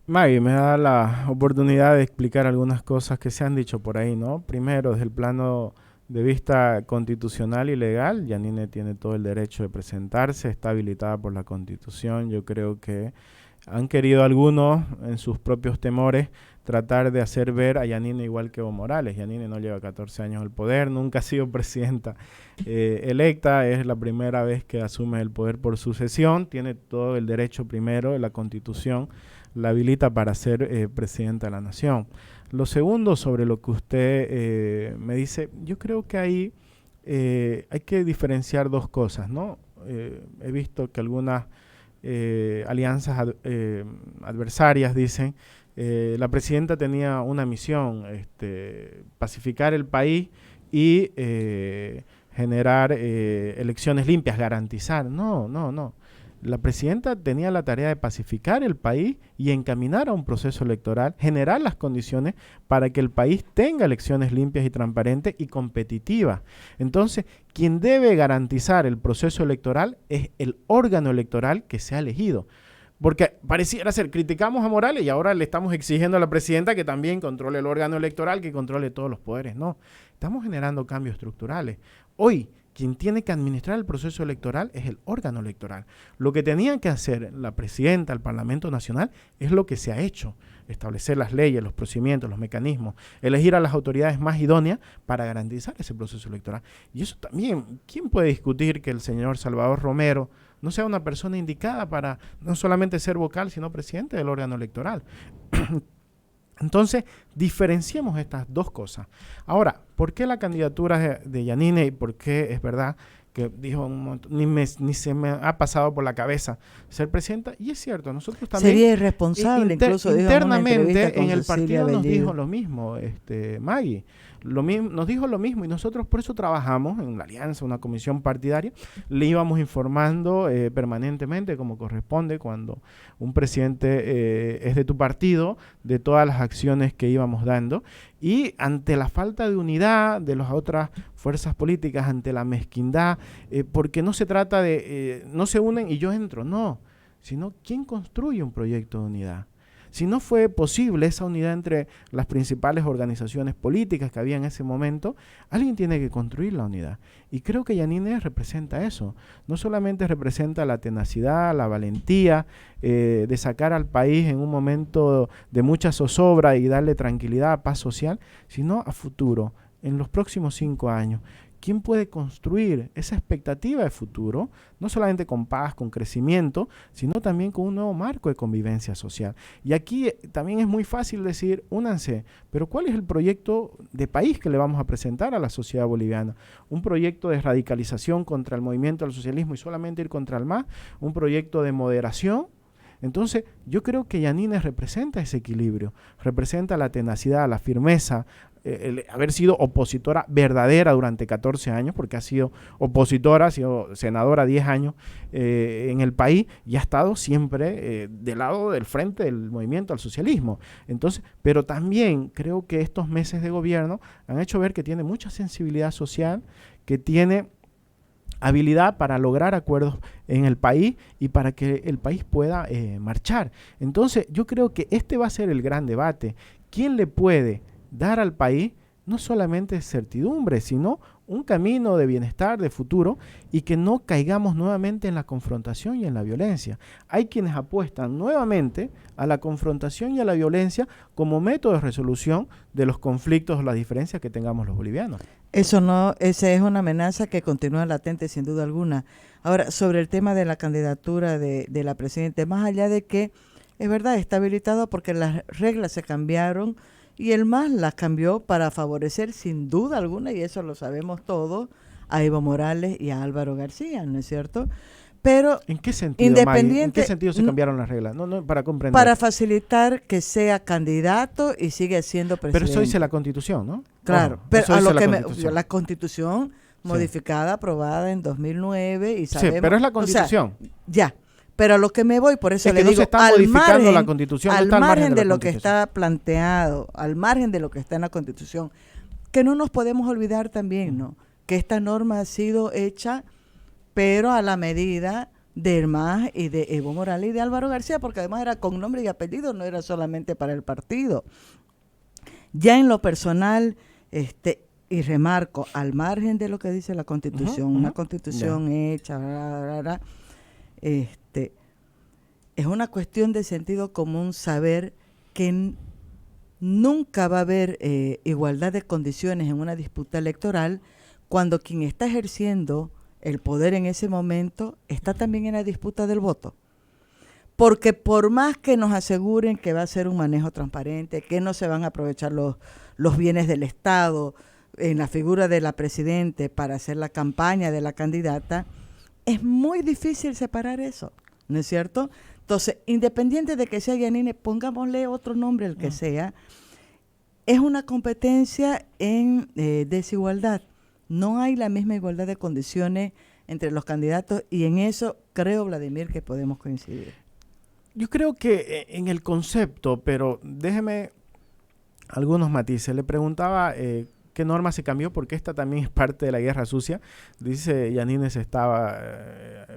Maggie, me da la oportunidad de explicar algunas cosas que se han dicho por ahí, ¿no? Primero, desde el plano de vista constitucional y legal, Yanine tiene todo el derecho de presentarse, está habilitada por la Constitución. Yo creo que han querido algunos, en sus propios temores, tratar de hacer ver a Yanine igual que Evo Morales. Yanine no lleva 14 años al poder, nunca ha sido presidenta electa, es la primera vez que asume el poder por sucesión, tiene todo el derecho primero, la Constitución la habilita para ser presidenta de la nación. Lo segundo, sobre lo que usted me dice, yo creo que ahí hay que diferenciar dos cosas, ¿no? He visto que algunas alianzas adversarias dicen la presidenta tenía una misión, pacificar el país y generar elecciones limpias, garantizar. No, no, no. La presidenta tenía la tarea de pacificar el país y encaminar a un proceso electoral, generar las condiciones para que el país tenga elecciones limpias y transparentes y competitivas. Entonces, quien debe garantizar el proceso electoral es el órgano electoral que se ha elegido. Porque pareciera ser, criticamos a Morales y ahora le estamos exigiendo a la presidenta que también controle el órgano electoral, que controle todos los poderes. No, estamos generando cambios estructurales. Hoy, quien tiene que administrar el proceso electoral es el órgano electoral. Lo que tenía que hacer la presidenta, el Parlamento Nacional, es lo que se ha hecho. Establecer las leyes, los procedimientos, los mecanismos, elegir a las autoridades más idóneas para garantizar ese proceso electoral. Y eso también, ¿quién puede discutir que el señor Salvador Romero no sea una persona indicada para no solamente ser vocal, sino presidente del órgano electoral? Entonces, diferenciemos estas dos cosas. Ahora, ¿por qué la candidatura de Yanine y por qué es verdad que dijo ni se me ha pasado por la cabeza ser presidenta? Y es cierto, nosotros también... Sería irresponsable, incluso internamente en el partido nos dijo lo mismo, Maggie. Nos dijo lo mismo y nosotros por eso trabajamos en la alianza, una comisión partidaria, le íbamos informando permanentemente como corresponde cuando un presidente es de tu partido, de todas las acciones que íbamos dando, y ante la falta de unidad de las otras fuerzas políticas, ante la mezquindad, porque no se trata de, no se unen y yo entro, no, sino ¿quién construye un proyecto de unidad? Si no fue posible esa unidad entre las principales organizaciones políticas que había en ese momento, alguien tiene que construir la unidad. Y creo que Yanine representa eso. No solamente representa la tenacidad, la valentía de sacar al país en un momento de mucha zozobra y darle tranquilidad, paz social, sino a futuro, en los próximos 5 años. ¿Quién puede construir esa expectativa de futuro? No solamente con paz, con crecimiento, sino también con un nuevo marco de convivencia social. Y aquí también es muy fácil decir, únanse, pero ¿cuál es el proyecto de país que le vamos a presentar a la sociedad boliviana? ¿Un proyecto de radicalización contra el movimiento del socialismo y solamente ir contra el MAS? ¿Un proyecto de moderación? Entonces, yo creo que Yanine representa ese equilibrio, representa la tenacidad, la firmeza, el haber sido opositora verdadera durante 14 años, porque ha sido opositora, ha sido senadora 10 años en el país y ha estado siempre del lado del frente del movimiento al socialismo. Entonces, pero también creo que estos meses de gobierno han hecho ver que tiene mucha sensibilidad social, que tiene habilidad para lograr acuerdos en el país y para que el país pueda marchar. Entonces, yo creo que este va a ser el gran debate. ¿Quién le puede dar al país no solamente certidumbre, sino un camino de bienestar, de futuro, y que no caigamos nuevamente en la confrontación y en la violencia? Hay quienes apuestan nuevamente a la confrontación y a la violencia como método de resolución de los conflictos o las diferencias que tengamos los bolivianos. Esa es una amenaza que continúa latente sin duda alguna. Ahora, sobre el tema de la candidatura de la presidenta, más allá de que es verdad, está habilitado porque las reglas se cambiaron y el MAS las cambió para favorecer sin duda alguna, y eso lo sabemos todos, a Evo Morales y a Álvaro García, ¿no es cierto? Pero ¿en qué sentido, Maggie? ¿En qué sentido se cambiaron las reglas? No, para comprender. Para facilitar que sea candidato y siga siendo presidente. Pero eso dice la Constitución, ¿no? Claro, pero a lo que la Constitución modificada, aprobada en 2009 y sabemos... Sí, pero es la Constitución. O sea, ya. Pero a lo que me voy, por eso le digo, digo, al margen, la Constitución, al margen de lo que está planteado, al margen de lo que está en la Constitución, que no nos podemos olvidar también, ¿no? Que esta norma ha sido hecha, pero a la medida del MAS y de Evo Morales y de Álvaro García, porque además era con nombre y apellido, no era solamente para el partido. Ya en lo personal, y remarco, al margen de lo que dice la Constitución, una Constitución hecha, es una cuestión de sentido común saber que nunca va a haber igualdad de condiciones en una disputa electoral cuando quien está ejerciendo el poder en ese momento está también en la disputa del voto. Porque por más que nos aseguren que va a ser un manejo transparente, que no se van a aprovechar los bienes del Estado, en la figura de la presidente para hacer la campaña de la candidata, es muy difícil separar eso, ¿no es cierto? Entonces, independiente de que sea Yanine, pongámosle otro nombre, el que sea, es una competencia en desigualdad. No hay la misma igualdad de condiciones entre los candidatos y en eso creo, Vladimir, que podemos coincidir. Yo creo que en el concepto, pero déjeme algunos matices. Le preguntaba qué norma se cambió, porque esta también es parte de la guerra sucia. Dice Yanine se estaba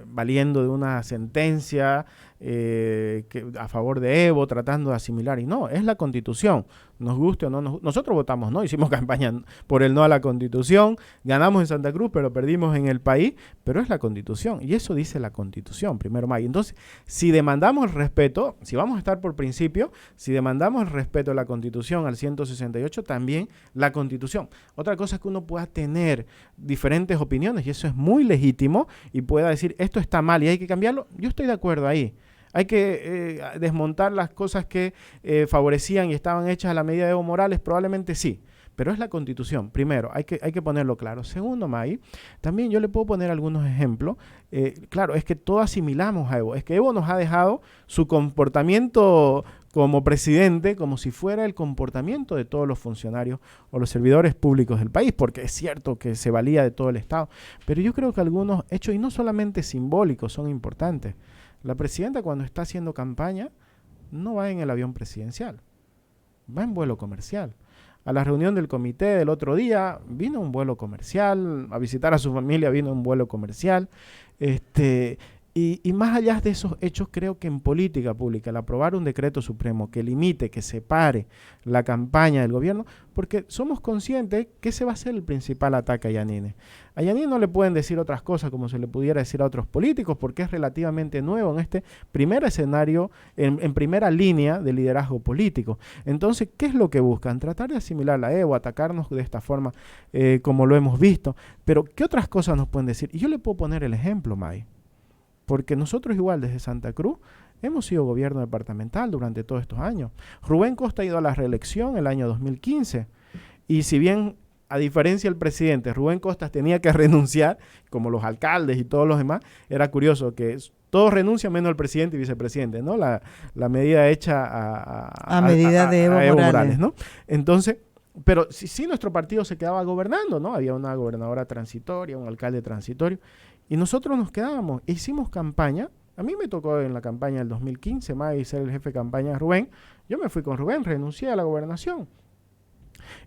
valiendo de una sentencia a favor de Evo, tratando de asimilar, y no, es la Constitución, nos guste o no, nosotros votamos no, hicimos campaña por el no a la Constitución, ganamos en Santa Cruz, pero perdimos en el país, pero es la Constitución, y eso dice la Constitución, 1 de mayo. Entonces, si demandamos el respeto, si vamos a estar por principio, si demandamos el respeto a la Constitución, al 168, también la Constitución. Otra cosa es que uno pueda tener diferentes opiniones, y eso es muy legítimo, y pueda decir, esto está mal y hay que cambiarlo. Yo estoy de acuerdo ahí. Hay que desmontar las cosas que favorecían y estaban hechas a la medida de Evo Morales, probablemente sí, pero es la Constitución. Primero, hay que ponerlo claro. Segundo, May, también yo le puedo poner algunos ejemplos. Claro, es que todos asimilamos a Evo. Es que Evo nos ha dejado su comportamiento como presidente como si fuera el comportamiento de todos los funcionarios o los servidores públicos del país, porque es cierto que se valía de todo el Estado, pero yo creo que algunos hechos, y no solamente simbólicos, son importantes. La presidenta, cuando está haciendo campaña, no va en el avión presidencial, va en vuelo comercial. A la reunión del comité del otro día vino un vuelo comercial, a visitar a su familia vino un vuelo comercial. Y más allá de esos hechos, creo que en política pública, el aprobar un decreto supremo que limite, que separe la campaña del gobierno, porque somos conscientes que ese va a ser el principal ataque a Yanine. A Yanine no le pueden decir otras cosas como se le pudiera decir a otros políticos, porque es relativamente nuevo en este primer escenario, en primera línea de liderazgo político. Entonces, ¿qué es lo que buscan? Tratar de asimilar a Evo, atacarnos de esta forma como lo hemos visto. Pero, ¿qué otras cosas nos pueden decir? Y yo le puedo poner el ejemplo, May. Porque nosotros igual desde Santa Cruz hemos sido gobierno departamental durante todos estos años. Rubén Costa ha ido a la reelección el año 2015 y si bien a diferencia del presidente, Rubén Costa tenía que renunciar, como los alcaldes y todos los demás, era curioso que todos renuncian menos el presidente y vicepresidente, ¿no? La medida hecha a medida de Evo Morales, ¿no? Entonces, pero sí nuestro partido se quedaba gobernando, ¿no? Había una gobernadora transitoria, un alcalde transitorio, y nosotros nos quedábamos, hicimos campaña. A mí me tocó en la campaña del 2015, May, ser el jefe de campaña de Rubén. Yo me fui con Rubén, renuncié a la gobernación.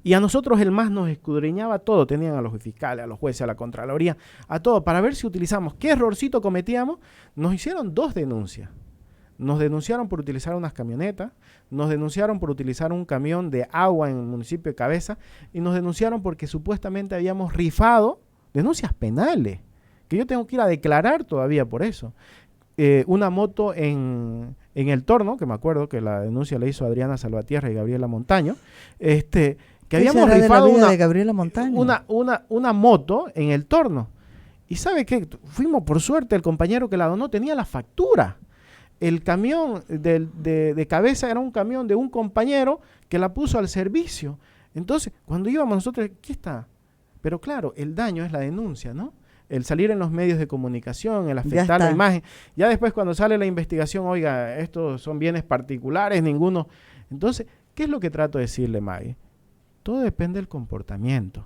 Y a nosotros el MAS nos escudriñaba todo. Tenían a los fiscales, a los jueces, a la Contraloría, a todo, para ver si utilizamos, qué errorcito cometíamos. Nos hicieron 2 denuncias. Nos denunciaron por utilizar unas camionetas, nos denunciaron por utilizar un camión de agua en el municipio de Cabeza y nos denunciaron porque supuestamente habíamos rifado denuncias penales, que yo tengo que ir a declarar todavía por eso. Una moto en El Torno, que me acuerdo que la denuncia la hizo Adriana Salvatierra y Gabriela Montaño, que habíamos rifado una moto en El Torno. Y ¿sabe qué? Fuimos, por suerte, el compañero que la donó tenía la factura. El camión de Cabeza era un camión de un compañero que la puso al servicio. Entonces, cuando íbamos nosotros, ¿qué está? Pero claro, el daño es la denuncia, ¿no? El salir en los medios de comunicación, el afectar la imagen. Ya después cuando sale la investigación, oiga, estos son bienes particulares, ninguno. Entonces, ¿qué es lo que trato de decirle, May? Todo depende del comportamiento.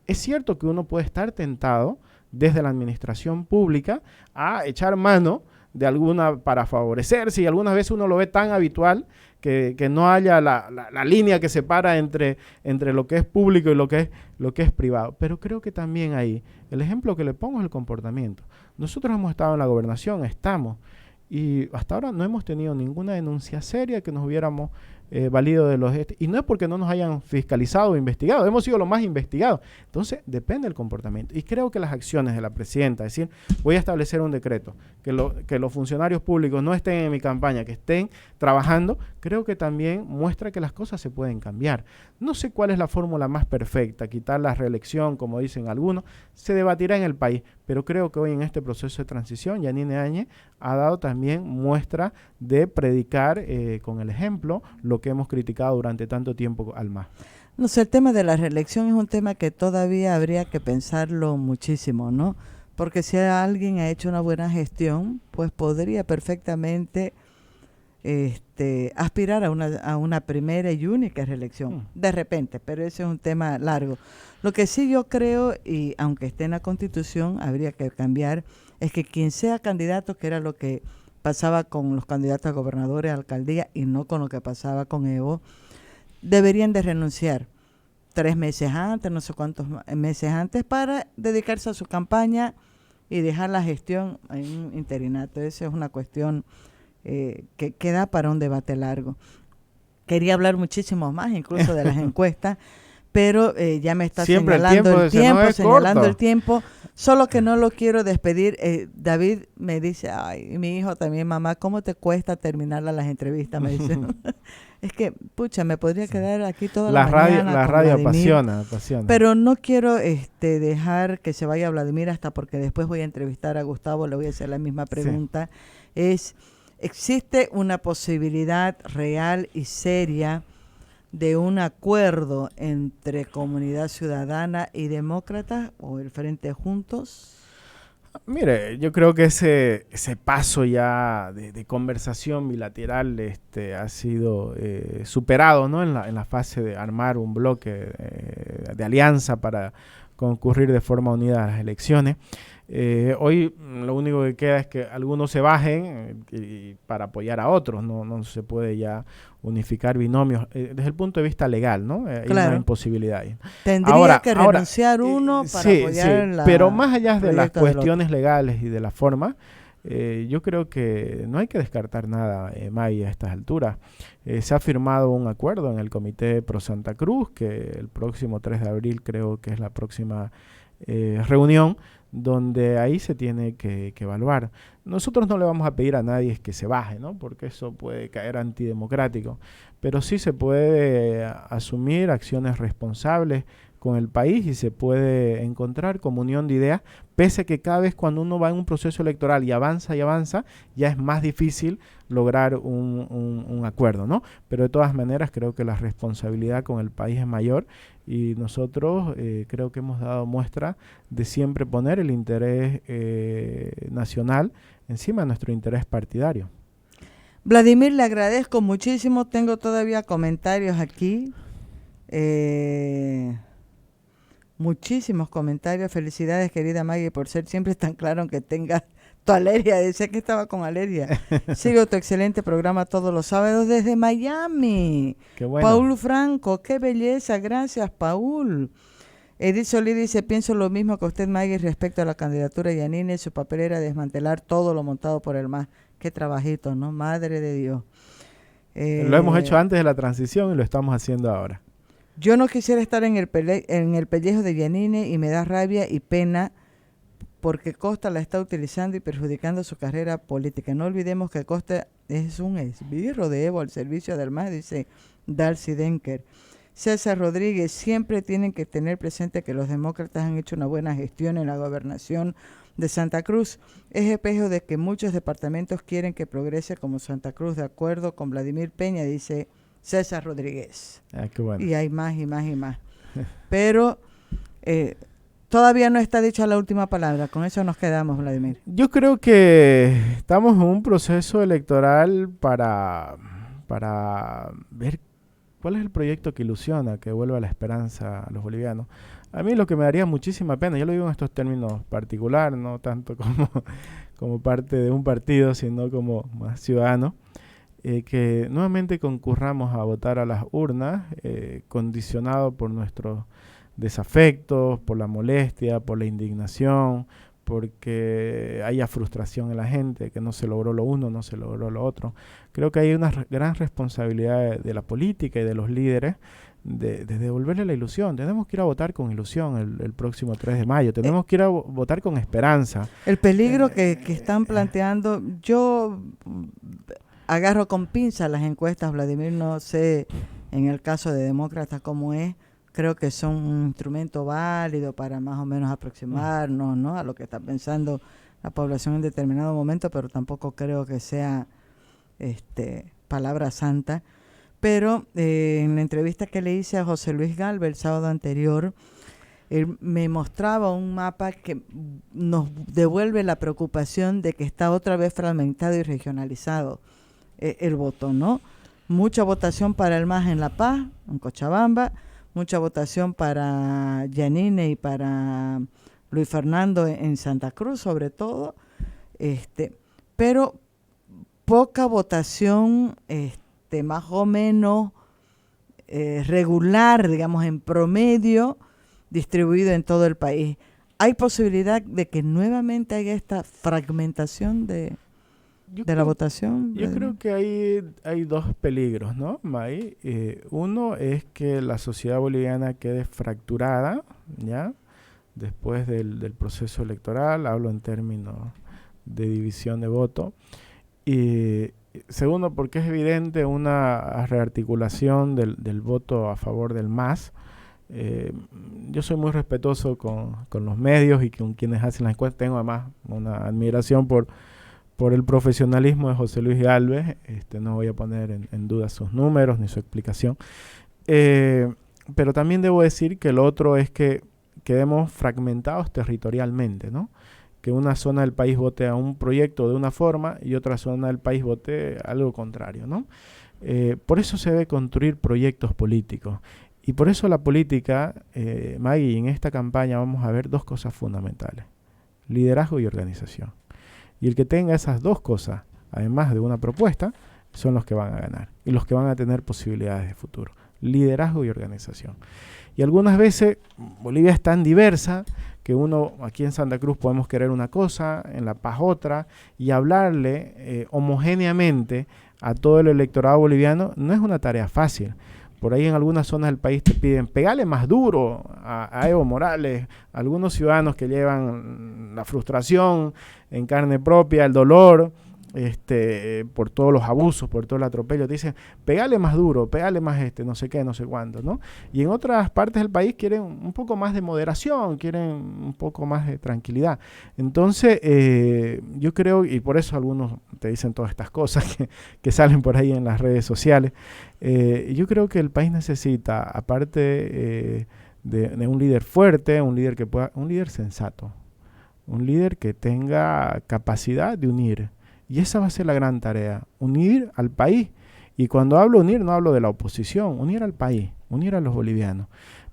Es cierto que uno puede estar tentado desde la administración pública a echar mano de alguna para favorecerse, y algunas veces uno lo ve tan habitual que no haya la línea que separa entre lo que es público y lo que es privado. Pero creo que también ahí, el ejemplo que le pongo es el comportamiento. Nosotros hemos estado en la gobernación, y hasta ahora no hemos tenido ninguna denuncia seria que nos hubiéramos valido de los... Y no es porque no nos hayan fiscalizado o investigado, hemos sido los más investigados. Entonces, depende del comportamiento. Y creo que las acciones de la presidenta, es decir, voy a establecer un decreto, que los funcionarios públicos no estén en mi campaña, que estén trabajando, creo que también muestra que las cosas se pueden cambiar. No sé cuál es la fórmula más perfecta, quitar la reelección, como dicen algunos, se debatirá en el país, pero creo que hoy en este proceso de transición, Yanine Áñez ha dado también muestra de predicar con el ejemplo lo que hemos criticado durante tanto tiempo al MAS. No sé, el tema de la reelección es un tema que todavía habría que pensarlo muchísimo, ¿no? Porque si alguien ha hecho una buena gestión, pues podría perfectamente aspirar a una primera y única reelección, de repente, pero ese es un tema largo. Lo que sí yo creo, y aunque esté en la Constitución, habría que cambiar, es que quien sea candidato, que era lo que pasaba con los candidatos a gobernadores, a alcaldía, y no con lo que pasaba con Evo, deberían de renunciar 3 meses antes, no sé cuántos meses antes, para dedicarse a su campaña y dejar la gestión en un interinato. Esa es una cuestión que da para un debate largo. Quería hablar muchísimo más, incluso de las encuestas, pero ya me está Siempre señalando señalando el tiempo, solo que no lo quiero despedir. David me dice, ay, y mi hijo también, mamá, ¿cómo te cuesta terminar las entrevistas? Me dice. Es que, pucha, me podría quedar aquí toda la mañana La con radio Vladimir, apasiona. pero no quiero dejar que se vaya Vladimir hasta porque después voy a entrevistar a Gustavo, le voy a hacer la misma pregunta. Sí. ¿Existe una posibilidad real y seria de un acuerdo entre Comunidad Ciudadana y Demócratas o el Frente Juntos? Mire, yo creo que ese paso ya de conversación bilateral ha sido superado, ¿no? En la fase de armar un bloque de alianza para concurrir de forma unida a las elecciones. Hoy lo único que queda es que algunos se bajen para apoyar a otros, no se puede ya unificar binomios desde el punto de vista legal, ¿no? Hay una imposibilidad ahí. Tendría que renunciar uno para apoyar la... Pero más allá de las cuestiones legales y de la forma, yo creo que no hay que descartar nada, May, a estas alturas. Se ha firmado un acuerdo en el Comité Pro Santa Cruz, que el próximo 3 de abril creo que es la próxima reunión, donde ahí se tiene que evaluar. Nosotros no le vamos a pedir a nadie que se baje, ¿no? Porque eso puede caer antidemocrático, pero sí se puede asumir acciones responsables con el país y se puede encontrar comunión de ideas, pese a que cada vez cuando uno va en un proceso electoral y avanza, ya es más difícil lograr un acuerdo, ¿no? Pero de todas maneras creo que la responsabilidad con el país es mayor y nosotros creo que hemos dado muestra de siempre poner el interés nacional encima de nuestro interés partidario. Vladimir, le agradezco muchísimo. Tengo todavía comentarios aquí. Muchísimos comentarios. Felicidades, querida Maggie, por ser siempre tan claro aunque tengas tu alergia. Decía que estaba con alergia. Sigo tu excelente programa todos los sábados desde Miami. Qué bueno. Paul Franco, qué belleza. Gracias, Paul. Edith Solí dice, pienso lo mismo que usted, Maggie, respecto a la candidatura de Yanine. Su papel era desmantelar todo lo montado por el MAS. Qué trabajito, ¿no? Madre de Dios. Lo hemos hecho antes de la transición y lo estamos haciendo ahora. Yo no quisiera estar en el pellejo de Yanine y me da rabia y pena porque Costa la está utilizando y perjudicando su carrera política. No olvidemos que Costa es un esbirro de Evo al servicio del MAS, dice Darcy Denker. César Rodríguez, siempre tienen que tener presente que los demócratas han hecho una buena gestión en la gobernación de Santa Cruz. Es espejo de que muchos departamentos quieren que progrese como Santa Cruz, de acuerdo con Vladimir Peña, dice César Rodríguez. Qué bueno. Y hay más y más y más. Pero todavía no está dicha la última palabra. Con eso nos quedamos, Vladimir. Yo creo que estamos en un proceso electoral para ver cuál es el proyecto que ilusiona, que vuelva la esperanza a los bolivianos. A mí lo que me daría muchísima pena, yo lo digo en estos términos particulares, no tanto como parte de un partido, sino como más ciudadano, que nuevamente concurramos a votar a las urnas, condicionado por nuestros desafectos, por la molestia, por la indignación, porque haya frustración en la gente, que no se logró lo uno, no se logró lo otro. Creo que hay una gran responsabilidad de la política y de los líderes de devolverle la ilusión. Tenemos que ir a votar con ilusión el próximo 3 de mayo. Tenemos que ir a votar con esperanza. El peligro que están planteando, yo agarro con pinzas las encuestas, Vladimir, no sé en el caso de demócratas cómo es. Creo que son un instrumento válido para más o menos aproximarnos, ¿no?, a lo que está pensando la población en determinado momento, pero tampoco creo que sea palabra santa. pero en la entrevista que le hice a José Luis Galvez el sábado anterior, él me mostraba un mapa que nos devuelve la preocupación de que está otra vez fragmentado y regionalizado el voto, ¿no? Mucha votación para el MAS en La Paz, en Cochabamba, mucha votación para Yanine y para Luis Fernando en Santa Cruz, sobre todo, pero poca votación, más o menos regular, digamos, en promedio, distribuido en todo el país. ¿Hay posibilidad de que nuevamente haya esta fragmentación de la votación? Yo creo que hay dos peligros, ¿no, May? Uno es que la sociedad boliviana quede fracturada, ¿ya? Después del proceso electoral, hablo en términos de división de voto. Y segundo, porque es evidente una rearticulación del voto a favor del MAS. Yo soy muy respetuoso con los medios y con quienes hacen las encuestas. Tengo además una admiración por el profesionalismo de José Luis Galvez. No voy a poner en duda sus números ni su explicación. Pero también debo decir que lo otro es que quedemos fragmentados territorialmente, ¿no? Que una zona del país vote a un proyecto de una forma y otra zona del país vote algo contrario, ¿no? Por eso se debe construir proyectos políticos. Y por eso la política, Maggie, en esta campaña vamos a ver dos cosas fundamentales: liderazgo y organización. Y el que tenga esas dos cosas, además de una propuesta, son los que van a ganar y los que van a tener posibilidades de futuro. Liderazgo y organización. Y algunas veces Bolivia es tan diversa que uno aquí en Santa Cruz podemos querer una cosa, en La Paz otra, y hablarle homogéneamente a todo el electorado boliviano no es una tarea fácil. Por ahí en algunas zonas del país te piden pegarle más duro a Evo Morales. Algunos ciudadanos que llevan la frustración en carne propia, el dolor, por todos los abusos, por todo el atropello, te dicen, pegale más duro, pegale más no sé qué, no sé cuánto, ¿no? Y en otras partes del país quieren un poco más de moderación, quieren un poco más de tranquilidad. Entonces, yo creo, y por eso algunos te dicen todas estas cosas que salen por ahí en las redes sociales, yo creo que el país necesita, aparte de un líder fuerte, un líder sensato, un líder que tenga capacidad de unir. Y esa va a ser la gran tarea, unir al país. Y cuando hablo unir, no hablo de la oposición, unir al país, unir a los bolivianos.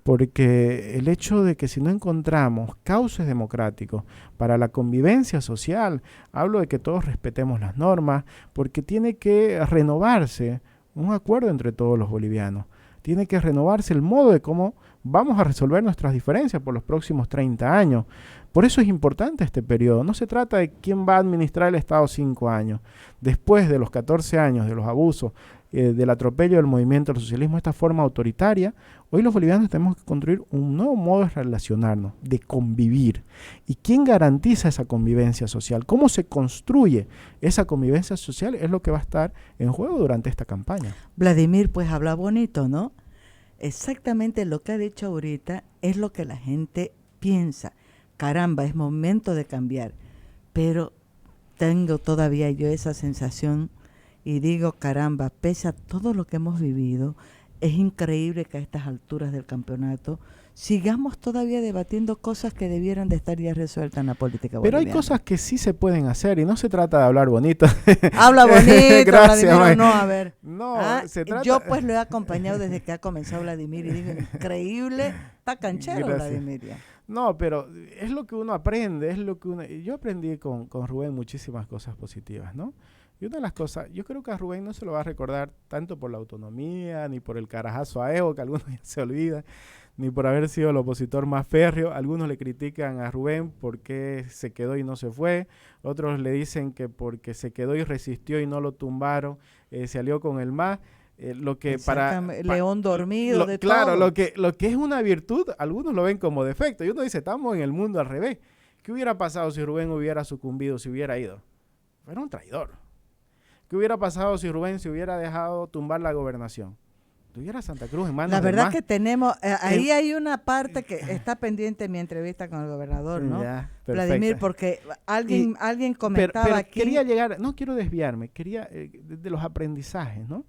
Porque el hecho de que si no encontramos cauces democráticos para la convivencia social, hablo de que todos respetemos las normas, porque tiene que renovarse un acuerdo entre todos los bolivianos. Tiene que renovarse el modo de cómo vamos a resolver nuestras diferencias por los próximos 30 años. Por eso es importante este periodo. No se trata de quién va a administrar el Estado 5 años. Después de los 14 años de los abusos, del atropello del movimiento del socialismo, esta forma autoritaria, hoy los bolivianos tenemos que construir un nuevo modo de relacionarnos, de convivir. ¿Y quién garantiza esa convivencia social? ¿Cómo se construye esa convivencia social? Es lo que va a estar en juego durante esta campaña. Vladimir, pues habla bonito, ¿no? Exactamente lo que ha dicho ahorita es lo que la gente piensa. Caramba, es momento de cambiar. Pero tengo todavía yo esa sensación y digo, caramba, pese a todo lo que hemos vivido, es increíble que a estas alturas del campeonato sigamos todavía debatiendo cosas que debieran de estar ya resueltas en la política boliviana. Pero hay cosas que sí se pueden hacer y no se trata de hablar bonito. Habla bonito, gracias, Vladimir, no, a ver. No, se trata... Yo pues lo he acompañado desde que ha comenzado Vladimir y digo, increíble, está canchero Vladimir ya. No, pero es lo que uno aprende, yo aprendí con Rubén muchísimas cosas positivas, ¿no? Y una de las cosas, yo creo que a Rubén no se lo va a recordar tanto por la autonomía, ni por el carajazo a Evo, que algunos ya se olvidan, ni por haber sido el opositor más férreo. Algunos le critican a Rubén porque se quedó y no se fue. Otros le dicen que porque se quedó y resistió y no lo tumbaron, se alió con el MAS. Lo que León dormido, claro, todo. Lo que es una virtud, algunos lo ven como defecto. Y uno dice, estamos en el mundo al revés. ¿Qué hubiera pasado si Rubén hubiera sucumbido, si hubiera ido? Era un traidor. ¿Qué hubiera pasado si Rubén se hubiera dejado tumbar la gobernación? Tuviera Santa Cruz en manos La verdad de que tenemos, ahí hay una parte que está pendiente en mi entrevista con el gobernador, ¿no? Ya, Vladimir, porque alguien comentaba pero aquí. quería llegar, no quiero desviarme, quería de los aprendizajes, ¿no?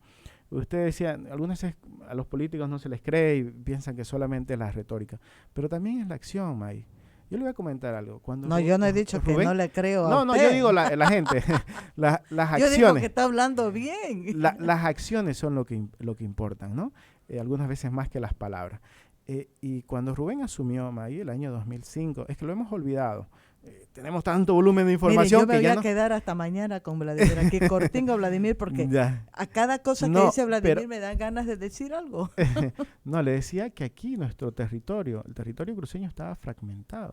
Usted decía, algunas veces a los políticos no se les cree y piensan que solamente es la retórica, pero también es la acción, May. Yo le voy a comentar algo. Cuando No, yo no he dicho que no le creo a no, usted. yo digo la gente, las Yo acciones. digo que está hablando bien. Las acciones son lo que importan, ¿no? Algunas veces más que las palabras. Y cuando Rubén asumió, May, el año 2005, es que lo hemos olvidado. Tenemos tanto volumen de información. Mire, yo me voy a quedar hasta mañana con Vladimir aquí, cortingo Vladimir, porque a cada cosa que dice Vladimir me dan ganas de decir algo. No, le decía que aquí nuestro territorio, el territorio cruceño estaba fragmentado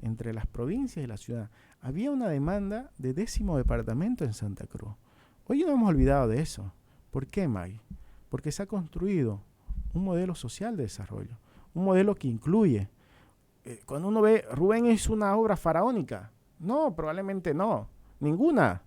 entre las provincias y la ciudad. Había una demanda de 10º departamento en Santa Cruz. Hoy no hemos olvidado de eso. ¿Por qué, May? Porque se ha construido un modelo social de desarrollo, un modelo que incluye. Cuando uno ve, Rubén hizo una obra faraónica. No, probablemente no, ninguna.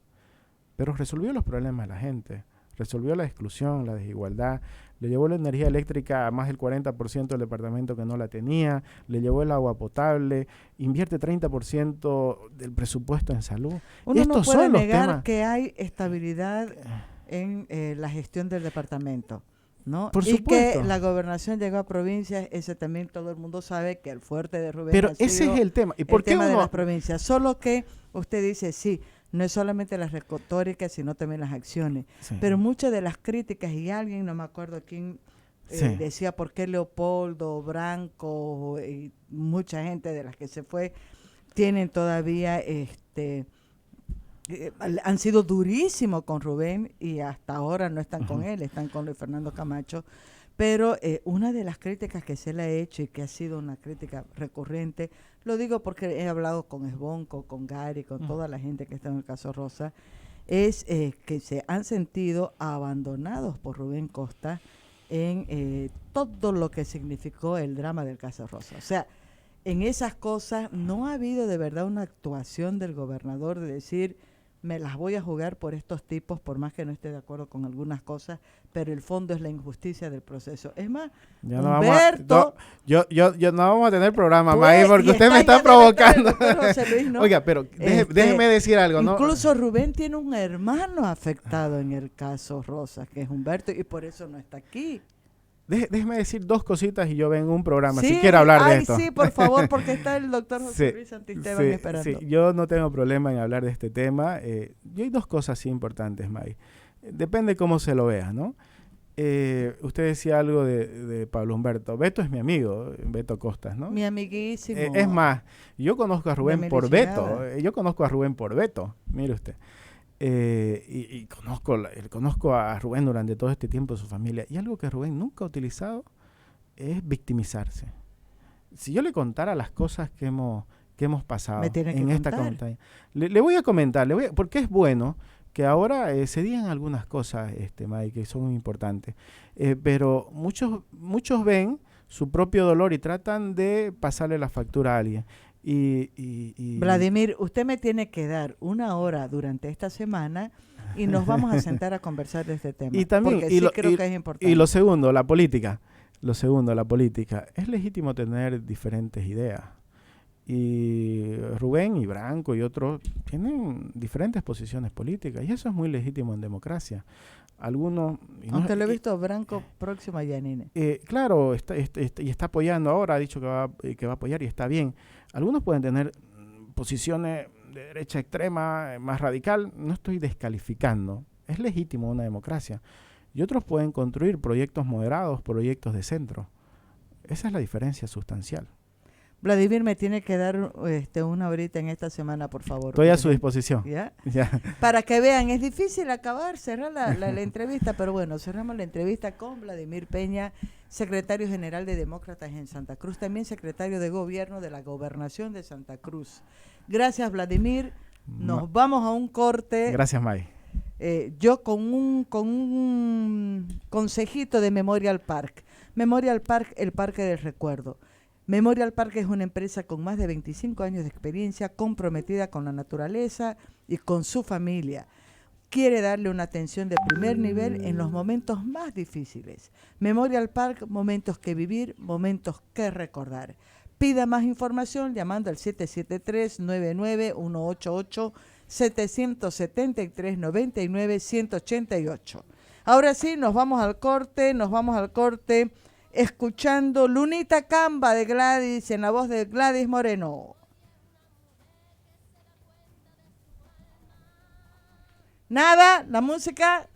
Pero resolvió los problemas de la gente, resolvió la exclusión, la desigualdad, le llevó la energía eléctrica a más del 40% del departamento que no la tenía, le llevó el agua potable, invierte 30% del presupuesto en salud. Uno no puede negar que hay estabilidad en la gestión del departamento, ¿no? Por y supuesto. que la gobernación llegó a provincias, ese también todo el mundo sabe que el fuerte de Rubén Pero ha ese sido es el tema. ¿Y por el qué tema uno? de las provincias. Solo que usted dice, sí, no es solamente la retórica, sino también las acciones. Sí. Pero muchas de las críticas, y alguien, no me acuerdo quién, decía por qué Leopoldo, Branco y mucha gente de las que se fue, tienen todavía han sido durísimos con Rubén y hasta ahora no están con él, están con Luis Fernando Camacho. Pero una de las críticas que se le ha hecho y que ha sido una crítica recurrente, lo digo porque he hablado con Esbonco, con Gary, con toda la gente que está en el caso Rosa, es que se han sentido abandonados por Rubén Costa en todo lo que significó el drama del caso Rosa. O sea, en esas cosas no ha habido de verdad una actuación del gobernador de decir, me las voy a jugar por estos tipos, por más que no esté de acuerdo con algunas cosas, pero el fondo es la injusticia del proceso. Es más, Ya Humberto... yo no vamos a tener programa, pues, May, porque usted me está provocando. José Luis, ¿no? Oiga, pero déjeme decir algo, ¿no? Incluso Rubén tiene un hermano afectado en el caso Rosa, que es Humberto, y por eso no está aquí. Déjeme decir dos cositas y yo vengo a un programa, Sí, si quiere hablar de esto. Sí, por favor, porque está el doctor José Luis Santisteban esperando. Sí, yo no tengo problema en hablar de este tema. Y hay dos cosas sí importantes, May. Depende cómo se lo vea, ¿no? Usted decía algo de Pablo Humberto. Beto es mi amigo, Beto Costas, ¿no? Mi amiguísimo. Es más, yo conozco a Rubén por Beto. Yo conozco a Rubén por Beto, mire usted. Y conozco a Rubén durante todo este tiempo, su familia. Y algo que Rubén nunca ha utilizado es victimizarse. Si yo le contara las cosas que hemos pasado en esta campaña, le voy a comentar, porque es bueno que ahora se digan algunas cosas, May, que son muy importantes. Pero muchos ven su propio dolor y tratan de pasarle la factura a alguien. Vladimir, usted me tiene que dar 1 hora durante esta semana y nos vamos a sentar a conversar de este tema. Y también, porque sí creo que es importante. Y lo segundo, la política. Es legítimo tener diferentes ideas. Y Rubén y Branco y otros tienen diferentes posiciones políticas y eso es muy legítimo en democracia. Algunos... Aunque lo he visto Branco próximo a Yanine. Claro, está apoyando ahora, ha dicho que va a apoyar y está bien. Algunos pueden tener posiciones de derecha extrema, más radical, no estoy descalificando, es legítimo una democracia. Y otros pueden construir proyectos moderados, proyectos de centro. Esa es la diferencia sustancial. Vladimir, me tiene que dar 1 horita en esta semana, por favor. Estoy a su disposición. ¿Ya? Ya. Para que vean, es difícil cerrar la entrevista, pero bueno, cerramos la entrevista con Vladimir Peña, secretario general de Demócratas en Santa Cruz, también secretario de Gobierno de la Gobernación de Santa Cruz. Gracias, Vladimir. Nos vamos a un corte. Gracias, May. Yo con un consejito de Memorial Park. Memorial Park, el Parque del Recuerdo. Memorial Park es una empresa con más de 25 años de experiencia, comprometida con la naturaleza y con su familia. Quiere darle una atención de primer nivel en los momentos más difíciles. Memorial Park, momentos que vivir, momentos que recordar. Pida más información llamando al 773-99-188, 773-99-188. Ahora sí, nos vamos al corte, escuchando Lunita Camba de Gladys, en la voz de Gladys Moreno. Nada, la música